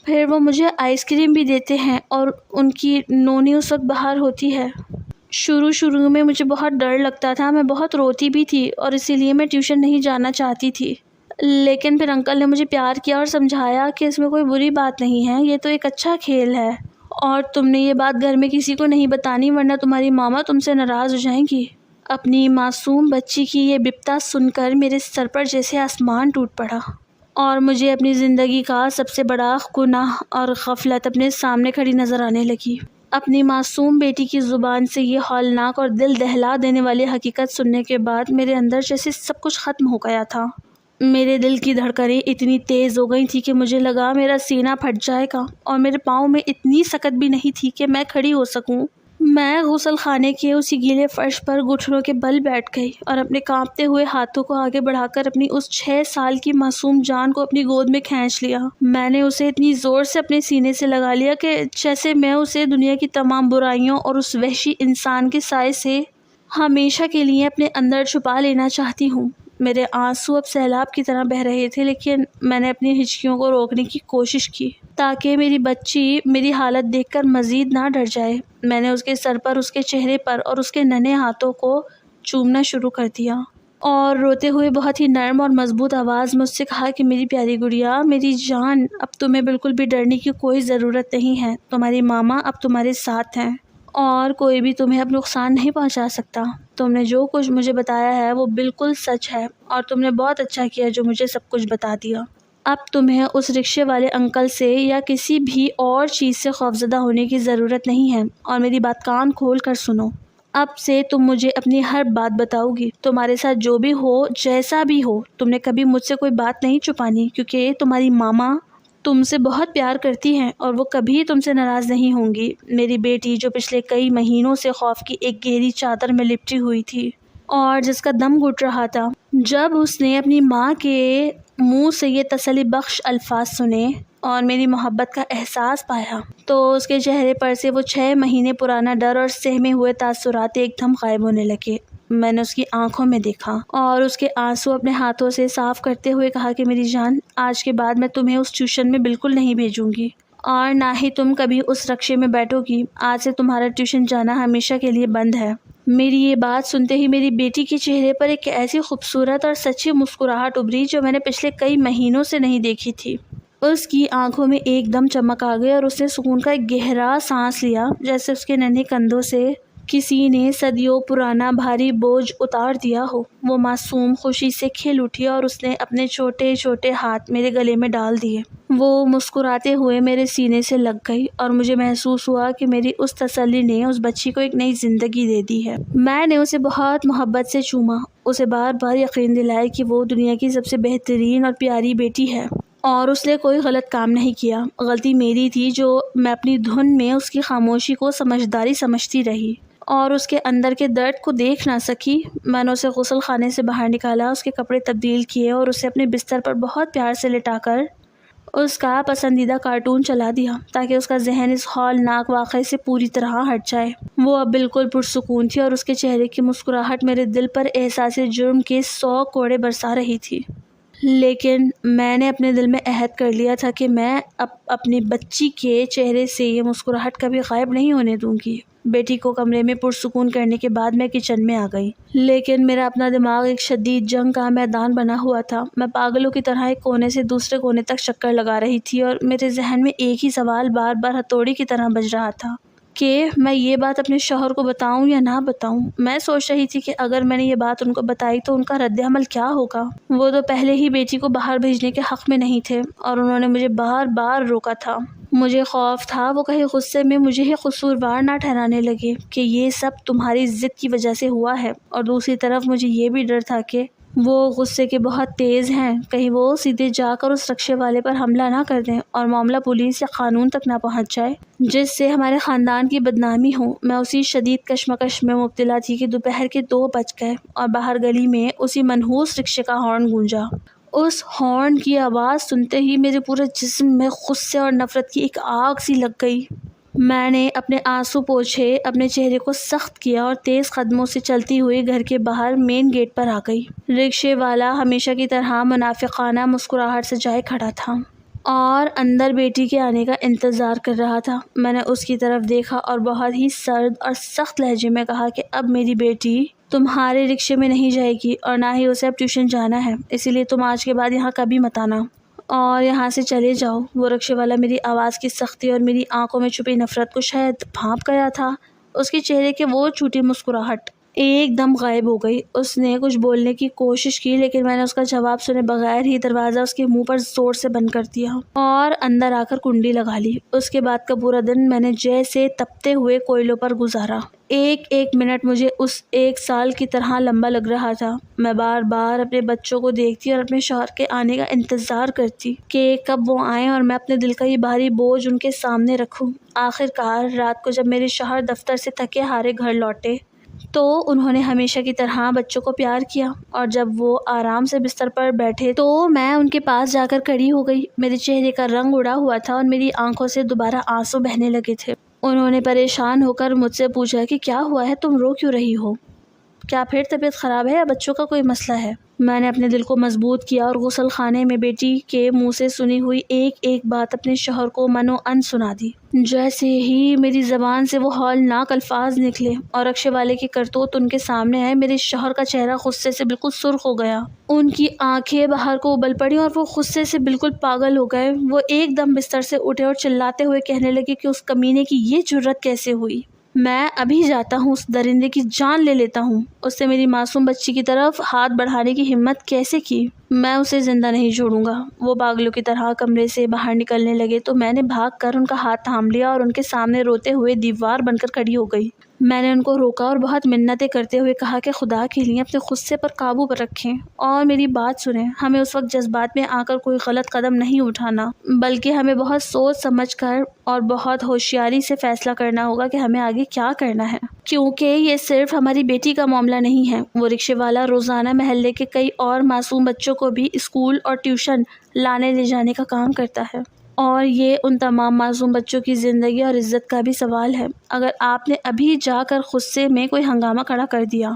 Speaker 1: پھر وہ مجھے آئس کریم بھی دیتے ہیں اور ان کی نونی اس وقت باہر ہوتی ہے۔ شروع میں مجھے بہت ڈر لگتا تھا، میں بہت روتی بھی تھی اور اسی لیے میں ٹیوشن نہیں جانا چاہتی تھی، لیکن پھر انکل نے مجھے پیار کیا اور سمجھایا کہ اس میں کوئی بری بات نہیں ہے، یہ تو ایک اچھا کھیل ہے اور تم نے یہ بات گھر میں کسی کو نہیں بتانی ورنہ تمہاری ماما تم سے ناراض ہو جائیں گی۔ اپنی معصوم بچی کی یہ بپتا سن کر میرے سر پر جیسے آسمان ٹوٹ پڑا اور مجھے اپنی زندگی کا سب سے بڑا گناہ اور غفلت اپنے سامنے کھڑی نظر آنے لگی۔ اپنی معصوم بیٹی کی زبان سے یہ ہولناک اور دل دہلا دینے والی حقیقت سننے کے بعد میرے اندر جیسے سب کچھ ختم ہو گیا تھا۔ میرے دل کی دھڑکنیں اتنی تیز ہو گئی تھی کہ مجھے لگا میرا سینہ پھٹ جائے گا اور میرے پاؤں میں اتنی سکت بھی نہیں تھی کہ میں کھڑی ہو سکوں۔ میں غسل خانے کے اسی گیلے فرش پر گھٹنوں کے بل بیٹھ گئی اور اپنے کانپتے ہوئے ہاتھوں کو آگے بڑھا کر اپنی اس 6 سال کی معصوم جان کو اپنی گود میں کھینچ لیا۔ میں نے اسے اتنی زور سے اپنے سینے سے لگا لیا کہ جیسے میں اسے دنیا کی تمام برائیوں اور اس وحشی انسان کے سائے سے ہمیشہ کے لیے اپنے اندر چھپا لینا چاہتی ہوں۔ میرے آنسو اب سیلاب کی طرح بہہ رہے تھے، لیکن میں نے اپنی ہچکیوں کو روکنے کی کوشش کی تاکہ میری بچی میری حالت دیکھ کر مزید نہ ڈر جائے۔ میں نے اس کے سر پر، اس کے چہرے پر اور اس کے ننھے ہاتھوں کو چومنا شروع کر دیا اور روتے ہوئے بہت ہی نرم اور مضبوط آواز میں اس سے کہا کہ میری پیاری گڑیا، میری جان، اب تمہیں بالکل بھی ڈرنے کی کوئی ضرورت نہیں ہے، تمہاری ماما اب تمہارے ساتھ ہیں اور کوئی بھی تمہیں اب نقصان نہیں پہنچا سکتا۔ تم نے جو کچھ مجھے بتایا ہے وہ بالکل سچ ہے اور تم نے بہت اچھا کیا جو مجھے سب کچھ بتا دیا۔ اب تمہیں اس رکشے والے انکل سے یا کسی بھی اور چیز سے خوفزدہ ہونے کی ضرورت نہیں ہے، اور میری بات کان کھول کر سنو۔ اب سے تم مجھے اپنی ہر بات بتاؤ گی، تمہارے ساتھ جو بھی ہو، جیسا بھی ہو، تم نے کبھی مجھ سے کوئی بات نہیں چھپانی، کیونکہ تمہاری ماما تم سے بہت پیار کرتی ہیں اور وہ کبھی تم سے ناراض نہیں ہوں گی۔ میری بیٹی جو پچھلے کئی مہینوں سے خوف کی ایک گہری چادر میں لپٹی ہوئی تھی اور جس کا دم گھٹ رہا تھا، جب اس نے اپنی ماں کے منہ سے یہ تسلی بخش الفاظ سنے اور میری محبت کا احساس پایا تو اس کے چہرے پر سے وہ 6 مہینے پرانا ڈر اور سہمے ہوئے تاثرات ایک دم غائب ہونے لگے۔ میں نے اس کی آنکھوں میں دیکھا اور اس کے آنسو اپنے ہاتھوں سے صاف کرتے ہوئے کہا کہ میری جان، آج کے بعد میں تمہیں اس ٹیوشن میں بالکل نہیں بھیجوں گی اور نہ ہی تم کبھی اس رکشے میں بیٹھو گی۔ آج سے تمہارا ٹیوشن جانا ہمیشہ کے لیے بند ہے۔ میری یہ بات سنتے ہی میری بیٹی کے چہرے پر ایک ایسی خوبصورت اور سچی مسکراہٹ ابھری جو میں نے پچھلے کئی مہینوں سے نہیں دیکھی تھی۔ اس کی آنکھوں میں ایک دم چمک آ گئی اور اس نے سکون کا ایک گہرا سانس لیا، جیسے اس کے ننھے کندھوں سے کسی نے صدیوں پرانا بھاری بوجھ اتار دیا ہو۔ وہ معصوم خوشی سے کھل اٹھی اور اس نے اپنے چھوٹے چھوٹے ہاتھ میرے گلے میں ڈال دیے۔ وہ مسکراتے ہوئے میرے سینے سے لگ گئی اور مجھے محسوس ہوا کہ میری اس تسلی نے اس بچی کو ایک نئی زندگی دے دی ہے۔ میں نے اسے بہت محبت سے چوما، اسے بار بار یقین دلایا کہ وہ دنیا کی سب سے بہترین اور پیاری بیٹی ہے اور اس نے کوئی غلط کام نہیں کیا۔ غلطی میری تھی جو میں اپنی دھن میں اس کی خاموشی کو سمجھداری سمجھتی رہی اور اس کے اندر کے درد کو دیکھ نہ سکی۔ میں نے اسے غسل خانے سے باہر نکالا، اس کے کپڑے تبدیل کیے اور اسے اپنے بستر پر بہت پیار سے لٹا کر اس کا پسندیدہ کارٹون چلا دیا تاکہ اس کا ذہن اس ہولناک واقعے سے پوری طرح ہٹ جائے۔ وہ اب بالکل پرسکون تھی اور اس کے چہرے کی مسکراہٹ میرے دل پر احساس جرم کے 100 کوڑے برسا رہی تھی۔ لیکن میں نے اپنے دل میں عہد کر لیا تھا کہ میں اپنی بچی کے چہرے سے یہ مسکراہٹ کبھی غائب نہیں ہونے دوں گی۔ بیٹی کو کمرے میں پرسکون کرنے کے بعد میں کچن میں آ گئی، لیکن میرا اپنا دماغ ایک شدید جنگ کا میدان بنا ہوا تھا۔ میں پاگلوں کی طرح ایک کونے سے دوسرے کونے تک چکر لگا رہی تھی اور میرے ذہن میں ایک ہی سوال بار بار ہتھوڑی کی طرح بج رہا تھا کہ میں یہ بات اپنے شوہر کو بتاؤں یا نہ بتاؤں۔ میں سوچ رہی تھی کہ اگر میں نے یہ بات ان کو بتائی تو ان کا رد عمل کیا ہوگا۔ وہ تو پہلے ہی بیٹی کو باہر بھیجنے کے حق میں نہیں تھے اور انہوں نے مجھے بار بار روکا تھا۔ مجھے خوف تھا وہ کہیں غصے میں مجھے ہی قصوروار نہ ٹھہرانے لگے کہ یہ سب تمہاری ضد کی وجہ سے ہوا ہے، اور دوسری طرف مجھے یہ بھی ڈر تھا کہ وہ غصے کے بہت تیز ہیں، کہیں وہ سیدھے جا کر اس رکشے والے پر حملہ نہ کر دیں اور معاملہ پولیس یا قانون تک نہ پہنچ جائے، جس سے ہمارے خاندان کی بدنامی ہو۔ میں اسی شدید کشمکش میں مبتلا تھی کہ دوپہر کے 2 بج گئے اور باہر گلی میں اسی منحوس رکشے کا ہارن گونجا۔ اس ہارن کی آواز سنتے ہی میرے پورے جسم میں غصے اور نفرت کی ایک آگ سی لگ گئی۔ میں نے اپنے آنسو پوچھے، اپنے چہرے کو سخت کیا اور تیز قدموں سے چلتی ہوئی گھر کے باہر مین گیٹ پر آ گئی۔ رکشے والا ہمیشہ کی طرح منافقانہ مسکراہٹ سے جائے کھڑا تھا اور اندر بیٹی کے آنے کا انتظار کر رہا تھا۔ میں نے اس کی طرف دیکھا اور بہت ہی سرد اور سخت لہجے میں کہا کہ اب میری بیٹی تمہارے رکشے میں نہیں جائے گی اور نہ ہی اسے اب ٹیوشن جانا ہے، اسی لیے تم آج کے بعد یہاں کبھی مت آنا اور یہاں سے چلے جاؤ۔ وہ رکشے والا میری آواز کی سختی اور میری آنکھوں میں چھپی نفرت کو شاید بھانپ گیا تھا۔ اس کے چہرے کی وہ چھوٹی مسکراہٹ ایک دم غائب ہو گئی۔ اس نے کچھ بولنے کی کوشش کی لیکن میں نے اس کا جواب سنے بغیر ہی دروازہ اس کے منہ پر زور سے بند کر دیا اور اندر آ کر کنڈی لگا لی۔ اس کے بعد کا پورا دن میں نے جیسے تپتے ہوئے کوئلوں پر گزارا۔ ایک ایک منٹ مجھے اس 1 سال کی طرح لمبا لگ رہا تھا۔ میں بار بار اپنے بچوں کو دیکھتی اور اپنے شوہر کے آنے کا انتظار کرتی کہ کب وہ آئیں اور میں اپنے دل کا یہ بھاری بوجھ ان کے سامنے رکھوں۔ آخر کار رات کو جب میرے شوہر دفتر سے تھکے ہارے گھر لوٹے تو انہوں نے ہمیشہ کی طرح بچوں کو پیار کیا، اور جب وہ آرام سے بستر پر بیٹھے تو میں ان کے پاس جا کر کھڑی ہو گئی۔ میرے چہرے کا رنگ اڑا ہوا تھا اور میری آنکھوں سے دوبارہ آنسو بہنے لگے تھے۔ انہوں نے پریشان ہو کر مجھ سے پوچھا کہ کیا ہوا ہے، تم رو کیوں رہی ہو؟ کیا پھر طبیعت خراب ہے یا بچوں کا کوئی مسئلہ ہے؟ میں نے اپنے دل کو مضبوط کیا اور غسل خانے میں بیٹی کے منہ سے سنی ہوئی ایک ایک بات اپنے شوہر کو من و ان سنا دی۔ جیسے ہی میری زبان سے وہ ہولناک الفاظ نکلے اور رکشے والے کی کرتوت ان کے سامنے آئے، میرے شوہر کا چہرہ غصے سے بالکل سرخ ہو گیا۔ ان کی آنکھیں باہر کو ابل پڑی اور وہ غصے سے بالکل پاگل ہو گئے۔ وہ ایک دم بستر سے اٹھے اور چلاتے ہوئے کہنے لگے کہ اس کمینے کی یہ جرت کیسے ہوئی؟ میں ابھی جاتا ہوں، اس درندے کی جان لے لیتا ہوں۔ اس سے میری معصوم بچی کی طرف ہاتھ بڑھانے کی ہمت کیسے کی؟ میں اسے زندہ نہیں چھوڑوں گا۔ وہ پاگلوں کی طرح کمرے سے باہر نکلنے لگے تو میں نے بھاگ کر ان کا ہاتھ تھام لیا اور ان کے سامنے روتے ہوئے دیوار بن کر کھڑی ہو گئی۔ میں نے ان کو روکا اور بہت منتیں کرتے ہوئے کہا کہ خدا کے لیے اپنے غصے پر قابو پر رکھیں اور میری بات سنیں۔ ہمیں اس وقت جذبات میں آ کر کوئی غلط قدم نہیں اٹھانا، بلکہ ہمیں بہت سوچ سمجھ کر اور بہت ہوشیاری سے فیصلہ کرنا ہوگا کہ ہمیں آگے کیا کرنا ہے، کیونکہ یہ صرف ہماری بیٹی کا معاملہ نہیں ہے۔ وہ رکشے والا روزانہ محلے کے کئی اور معصوم بچوں کو بھی اسکول اور ٹیوشن لانے لے جانے کا کام کرتا ہے، اور یہ ان تمام معصوم بچوں کی زندگی اور عزت کا بھی سوال ہے۔ اگر آپ نے ابھی جا کر غصے میں کوئی ہنگامہ کھڑا کر دیا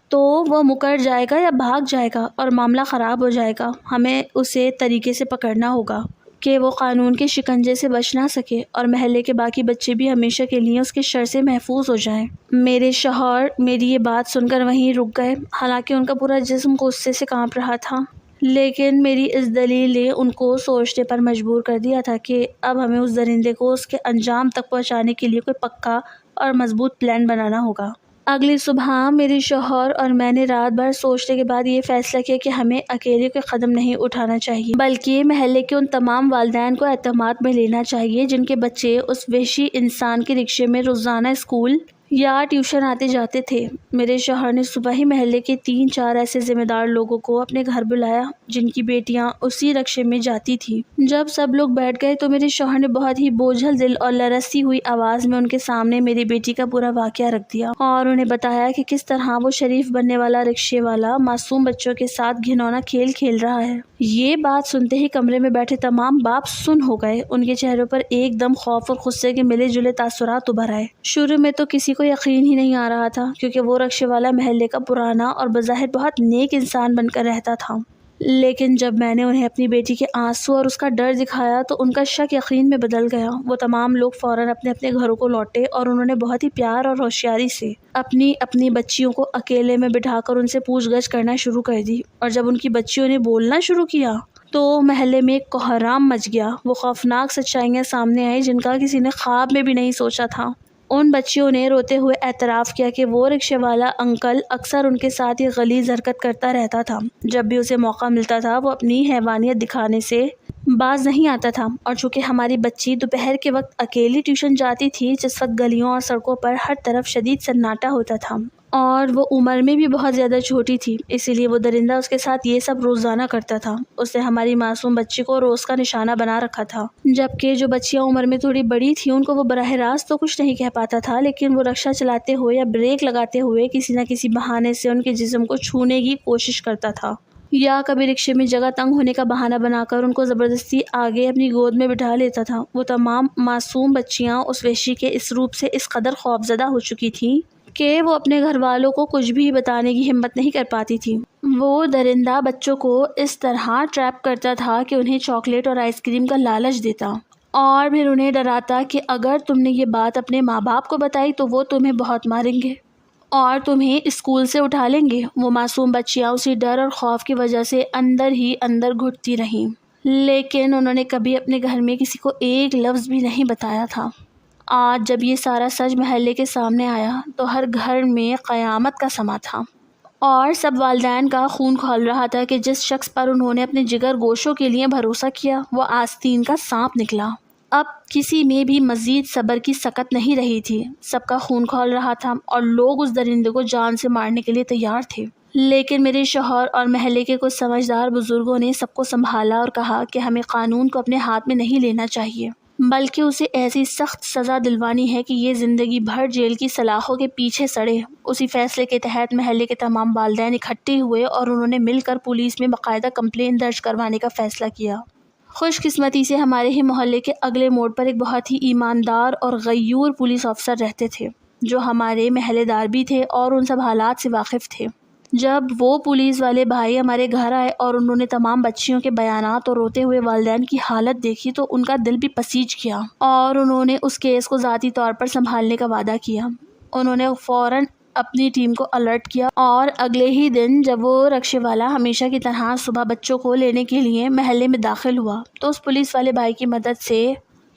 Speaker 1: تو وہ مکر جائے گا یا بھاگ جائے گا اور معاملہ خراب ہو جائے گا۔ ہمیں اسے طریقے سے پکڑنا ہوگا کہ وہ قانون کے شکنجے سے بچ نہ سکے اور محلے کے باقی بچے بھی ہمیشہ کے لیے اس کے شر سے محفوظ ہو جائیں۔ میرے شوہر میری یہ بات سن کر وہیں رک گئے، حالانکہ ان کا پورا جسم غصے سے کانپ رہا تھا، لیکن میری اس دلیل نے ان کو سوچنے پر مجبور کر دیا تھا کہ اب ہمیں اس درندے کو اس کے انجام تک پہنچانے کے لیے کوئی پکا اور مضبوط پلان بنانا ہوگا۔ اگلی صبح میرے شوہر اور میں نے رات بھر سوچنے کے بعد یہ فیصلہ کیا کہ ہمیں اکیلے کوئی قدم نہیں اٹھانا چاہیے، بلکہ محلے کے ان تمام والدین کو اعتماد میں لینا چاہیے جن کے بچے اس وحشی انسان کے رکشے میں روزانہ اسکول یا ٹیوشن آتے جاتے تھے۔ میرے شوہر نے صبح ہی محلے کے 3-4 ایسے ذمہ دار لوگوں کو اپنے گھر بلایا جن کی بیٹیاں اسی رکشے میں جاتی تھیں۔ جب سب لوگ بیٹھ گئے تو میرے شوہر نے بہت ہی بوجھل دل اور لرزتی ہوئی آواز میں ان کے سامنے میری بیٹی کا پورا واقعہ رکھ دیا اور انہیں بتایا کہ کس طرح وہ شریف بننے والا رکشے والا معصوم بچوں کے ساتھ گھنونا کھیل کھیل رہا ہے۔ یہ بات سنتے ہی کمرے میں بیٹھے تمام باپ سن ہو گئے۔ ان کے چہروں پر ایک دم خوف اور غصے کے ملے جلے تاثرات ابھر آئے۔ شروع میں تو کسی کو یقین ہی نہیں آ رہا تھا کیونکہ وہ رکشے والا محلے کا پرانا اور بظاہر بہت نیک انسان بن کر رہتا تھا، لیکن جب میں نے انہیں اپنی بیٹی کے آنسو اور اس کا ڈر دکھایا تو ان کا شک یقین میں بدل گیا۔ وہ تمام لوگ فوراً اپنے اپنے گھروں کو لوٹے اور انہوں نے بہت ہی پیار اور ہوشیاری سے اپنی اپنی بچیوں کو اکیلے میں بٹھا کر ان سے پوچھ گچھ کرنا شروع کر دی، اور جب ان کی بچیوں نے بولنا شروع کیا تو محلے میں ایک کوہرام مچ گیا۔ وہ خوفناک سچائیاں سامنے آئیں جن کا کسی نے خواب میں بھی نہیں سوچا تھا۔ ان بچیوں نے روتے ہوئے اعتراف کیا کہ وہ رکشے والا انکل اکثر ان کے ساتھ یہ غلیظ حرکت کرتا رہتا تھا۔ جب بھی اسے موقع ملتا تھا وہ اپنی حیوانیت دکھانے سے باز نہیں آتا تھا، اور چونکہ ہماری بچی دوپہر کے وقت اکیلی ٹیوشن جاتی تھی، جس وقت گلیوں اور سڑکوں پر ہر طرف شدید سناٹا ہوتا تھا اور وہ عمر میں بھی بہت زیادہ چھوٹی تھی، اسی لیے وہ درندہ اس کے ساتھ یہ سب روزانہ کرتا تھا۔ اس نے ہماری معصوم بچی کو روز کا نشانہ بنا رکھا تھا، جبکہ جو بچیاں عمر میں تھوڑی بڑی تھیں ان کو وہ براہ راست تو کچھ نہیں کہہ پاتا تھا، لیکن وہ رکشہ چلاتے ہوئے یا بریک لگاتے ہوئے کسی نہ کسی بہانے سے ان کے جسم کو چھونے کی کوشش کرتا تھا، یا کبھی رکشے میں جگہ تنگ ہونے کا بہانہ بنا کر ان کو زبردستی آگے اپنی گود میں بٹھا لیتا تھا۔ وہ تمام معصوم بچیاں اس وحشی کے اس روپ سے اس قدر خوفزدہ ہو چکی تھیں کہ وہ اپنے گھر والوں کو کچھ بھی بتانے کی ہمت نہیں کر پاتی تھی۔ وہ درندہ بچوں کو اس طرح ٹریپ کرتا تھا کہ انہیں چاکلیٹ اور آئس کریم کا لالچ دیتا اور پھر انہیں ڈراتا کہ اگر تم نے یہ بات اپنے ماں باپ کو بتائی تو وہ تمہیں بہت ماریں گے اور تمہیں اسکول سے اٹھا لیں گے۔ وہ معصوم بچیاں اسی ڈر اور خوف کی وجہ سے اندر ہی اندر گھٹتی رہیں، لیکن انہوں نے کبھی اپنے گھر میں کسی کو ایک لفظ بھی نہیں بتایا تھا۔ آج جب یہ سارا سچ محلے کے سامنے آیا تو ہر گھر میں قیامت کا سما تھا اور سب والدین کا خون کھول رہا تھا کہ جس شخص پر انہوں نے اپنے جگر گوشوں کے لیے بھروسہ کیا وہ آستین کا سانپ نکلا۔ اب کسی میں بھی مزید صبر کی سکت نہیں رہی تھی، سب کا خون کھول رہا تھا اور لوگ اس درندے کو جان سے مارنے کے لیے تیار تھے، لیکن میرے شوہر اور محلے کے کچھ سمجھدار بزرگوں نے سب کو سنبھالا اور کہا کہ ہمیں قانون کو اپنے ہاتھ میں نہیں لینا چاہیے، بلکہ اسے ایسی سخت سزا دلوانی ہے کہ یہ زندگی بھر جیل کی سلاخوں کے پیچھے سڑے۔ اسی فیصلے کے تحت محلے کے تمام والدین اکٹھے ہوئے اور انہوں نے مل کر پولیس میں باقاعدہ کمپلین درج کروانے کا فیصلہ کیا۔ خوش قسمتی سے ہمارے ہی محلے کے اگلے موڑ پر ایک بہت ہی ایماندار اور غیور پولیس افسر رہتے تھے، جو ہمارے محلے دار بھی تھے اور ان سب حالات سے واقف تھے۔ جب وہ پولیس والے بھائی ہمارے گھر آئے اور انہوں نے تمام بچیوں کے بیانات اور روتے ہوئے والدین کی حالت دیکھی تو ان کا دل بھی پسیج گیا اور انہوں نے اس کیس کو ذاتی طور پر سنبھالنے کا وعدہ کیا۔ انہوں نے فوراً اپنی ٹیم کو الرٹ کیا اور اگلے ہی دن جب وہ رکشے والا ہمیشہ کی طرح صبح بچوں کو لینے کے لیے محلے میں داخل ہوا تو اس پولیس والے بھائی کی مدد سے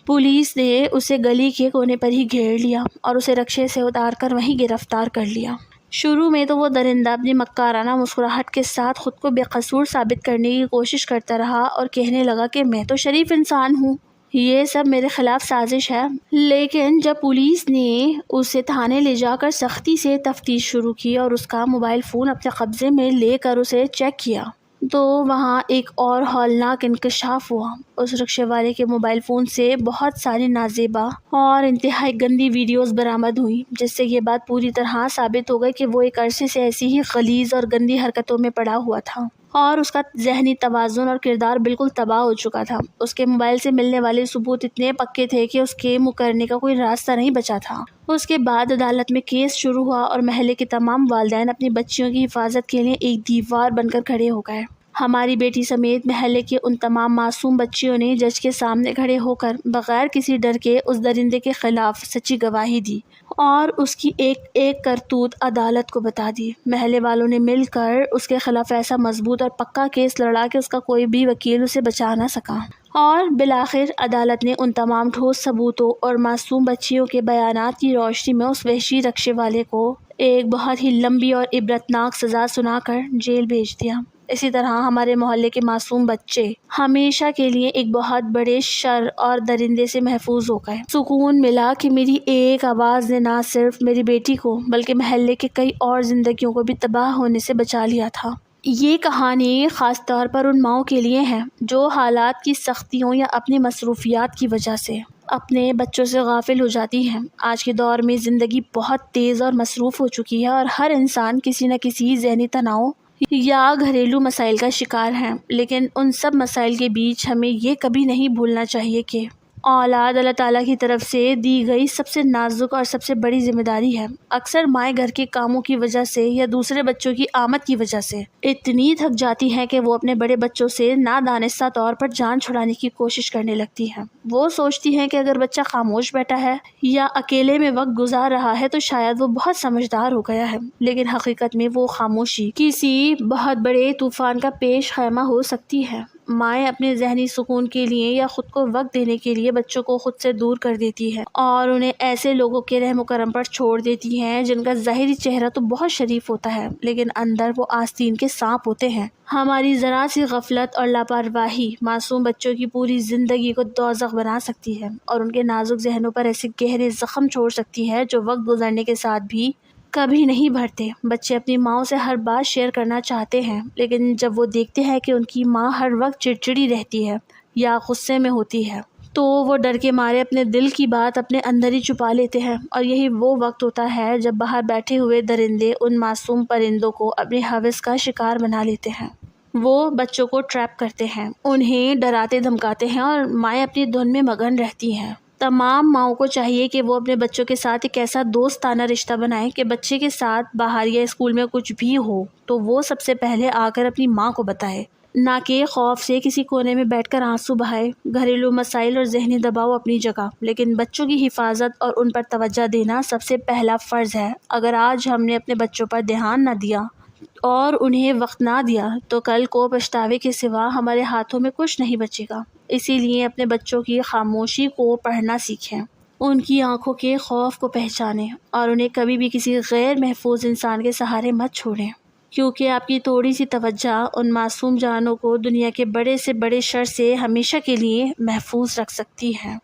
Speaker 1: پولیس نے اسے گلی کے کونے پر ہی گھیر لیا اور اسے رکشے سے اتار کر وہیں گرفتار کر لیا۔ شروع میں تو وہ درندہ اپنی مکارانہ مسکراہٹ کے ساتھ خود کو بے قصور ثابت کرنے کی کوشش کرتا رہا اور کہنے لگا کہ میں تو شریف انسان ہوں، یہ سب میرے خلاف سازش ہے۔ لیکن جب پولیس نے اسے تھانے لے جا کر سختی سے تفتیش شروع کی اور اس کا موبائل فون اپنے قبضے میں لے کر اسے چیک کیا تو وہاں ایک اور ہولناک انکشاف ہوا۔ اس رکشے والے کے موبائل فون سے بہت ساری نازیبا اور انتہائی گندی ویڈیوز برآمد ہوئی، جس سے یہ بات پوری طرح ثابت ہو گئی کہ وہ ایک عرصے سے ایسی ہی غلیظ اور گندی حرکتوں میں پڑا ہوا تھا اور اس کا ذہنی توازن اور کردار بالکل تباہ ہو چکا تھا۔ اس کے موبائل سے ملنے والے ثبوت اتنے پکے تھے کہ اس کے مکرنے کا کوئی راستہ نہیں بچا تھا۔ اس کے بعد عدالت میں کیس شروع ہوا اور محلے کے تمام والدین اپنی بچیوں کی حفاظت کے لیے ایک دیوار بن کر کھڑے ہو گئے۔ ہماری بیٹی سمیت محلے کے ان تمام معصوم بچیوں نے جج کے سامنے کھڑے ہو کر بغیر کسی ڈر کے اس درندے کے خلاف سچی گواہی دی اور اس کی ایک ایک کرتوت عدالت کو بتا دی۔ محلے والوں نے مل کر اس کے خلاف ایسا مضبوط اور پکا کیس لڑا کہ اس کا کوئی بھی وکیل اسے بچا نہ سکا اور بالآخر عدالت نے ان تمام ٹھوس ثبوتوں اور معصوم بچیوں کے بیانات کی روشنی میں اس وحشی رکشے والے کو ایک بہت ہی لمبی اور عبرتناک سزا سنا کر جیل بھیج دیا۔ اسی طرح ہمارے محلے کے معصوم بچے ہمیشہ کے لیے ایک بہت بڑے شر اور درندے سے محفوظ ہو گئے۔ سکون ملا کہ میری ایک آواز نے نہ صرف میری بیٹی کو بلکہ محلے کے کئی اور زندگیوں کو بھی تباہ ہونے سے بچا لیا تھا۔ یہ کہانی خاص طور پر ان ماؤں کے لیے ہے جو حالات کی سختیوں یا اپنی مصروفیات کی وجہ سے اپنے بچوں سے غافل ہو جاتی ہیں۔ آج کے دور میں زندگی بہت تیز اور مصروف ہو چکی ہے اور ہر انسان کسی نہ کسی ذہنی تناؤ یا گھریلو مسائل کا شکار ہے، لیکن ان سب مسائل کے بیچ ہمیں یہ کبھی نہیں بھولنا چاہیے کہ اولاد اللہ تعالیٰ کی طرف سے دی گئی سب سے نازک اور سب سے بڑی ذمہ داری ہے۔ اکثر مائیں گھر کے کاموں کی وجہ سے یا دوسرے بچوں کی آمد کی وجہ سے اتنی تھک جاتی ہیں کہ وہ اپنے بڑے بچوں سے نادانستہ طور پر جان چھڑانے کی کوشش کرنے لگتی ہیں۔ وہ سوچتی ہیں کہ اگر بچہ خاموش بیٹھا ہے یا اکیلے میں وقت گزار رہا ہے تو شاید وہ بہت سمجھدار ہو گیا ہے، لیکن حقیقت میں وہ خاموشی کسی بہت بڑے طوفان کا پیش خیمہ ہو سکتی ہے۔ مائیں اپنے ذہنی سکون کے لیے یا خود کو وقت دینے کے لیے بچوں کو خود سے دور کر دیتی ہے اور انہیں ایسے لوگوں کے رحم و کرم پر چھوڑ دیتی ہیں جن کا ظاہری چہرہ تو بہت شریف ہوتا ہے لیکن اندر وہ آستین کے سانپ ہوتے ہیں۔ ہماری ذرا سی غفلت اور لاپرواہی معصوم بچوں کی پوری زندگی کو دوزخ بنا سکتی ہے اور ان کے نازک ذہنوں پر ایسے گہرے زخم چھوڑ سکتی ہے جو وقت گزرنے کے ساتھ بھی کبھی نہیں بھرتے۔ بچے اپنی ماں سے ہر بات شیئر کرنا چاہتے ہیں لیکن جب وہ دیکھتے ہیں کہ ان کی ماں ہر وقت چڑچڑی رہتی ہے یا غصے میں ہوتی ہے تو وہ ڈر کے مارے اپنے دل کی بات اپنے اندر ہی چھپا لیتے ہیں، اور یہی وہ وقت ہوتا ہے جب باہر بیٹھے ہوئے درندے ان معصوم پرندوں کو اپنے ہوس کا شکار بنا لیتے ہیں۔ وہ بچوں کو ٹریپ کرتے ہیں، انہیں ڈراتے دھمکاتے ہیں اور مائیں اپنی دھن میں مگن رہتی ہیں۔ تمام ماؤں کو چاہیے کہ وہ اپنے بچوں کے ساتھ ایک ایسا دوستانہ رشتہ بنائیں کہ بچے کے ساتھ باہر یا اسکول میں کچھ بھی ہو تو وہ سب سے پہلے آ کر اپنی ماں کو بتائے، نہ کہ خوف سے کسی کونے میں بیٹھ کر آنسو بہائے۔ گھریلو مسائل اور ذہنی دباؤ اپنی جگہ، لیکن بچوں کی حفاظت اور ان پر توجہ دینا سب سے پہلا فرض ہے۔ اگر آج ہم نے اپنے بچوں پر دھیان نہ دیا اور انہیں وقت نہ دیا تو کل کو پچھتاوے کے سوا ہمارے ہاتھوں میں کچھ نہیں بچے گا۔ اسی لیے اپنے بچوں کی خاموشی کو پڑھنا سیکھیں، ان کی آنکھوں کے خوف کو پہچانیں اور انہیں کبھی بھی کسی غیر محفوظ انسان کے سہارے مت چھوڑیں، کیونکہ آپ کی تھوڑی سی توجہ ان معصوم جانوں کو دنیا کے بڑے سے بڑے شر سے ہمیشہ کے لیے محفوظ رکھ سکتی ہے۔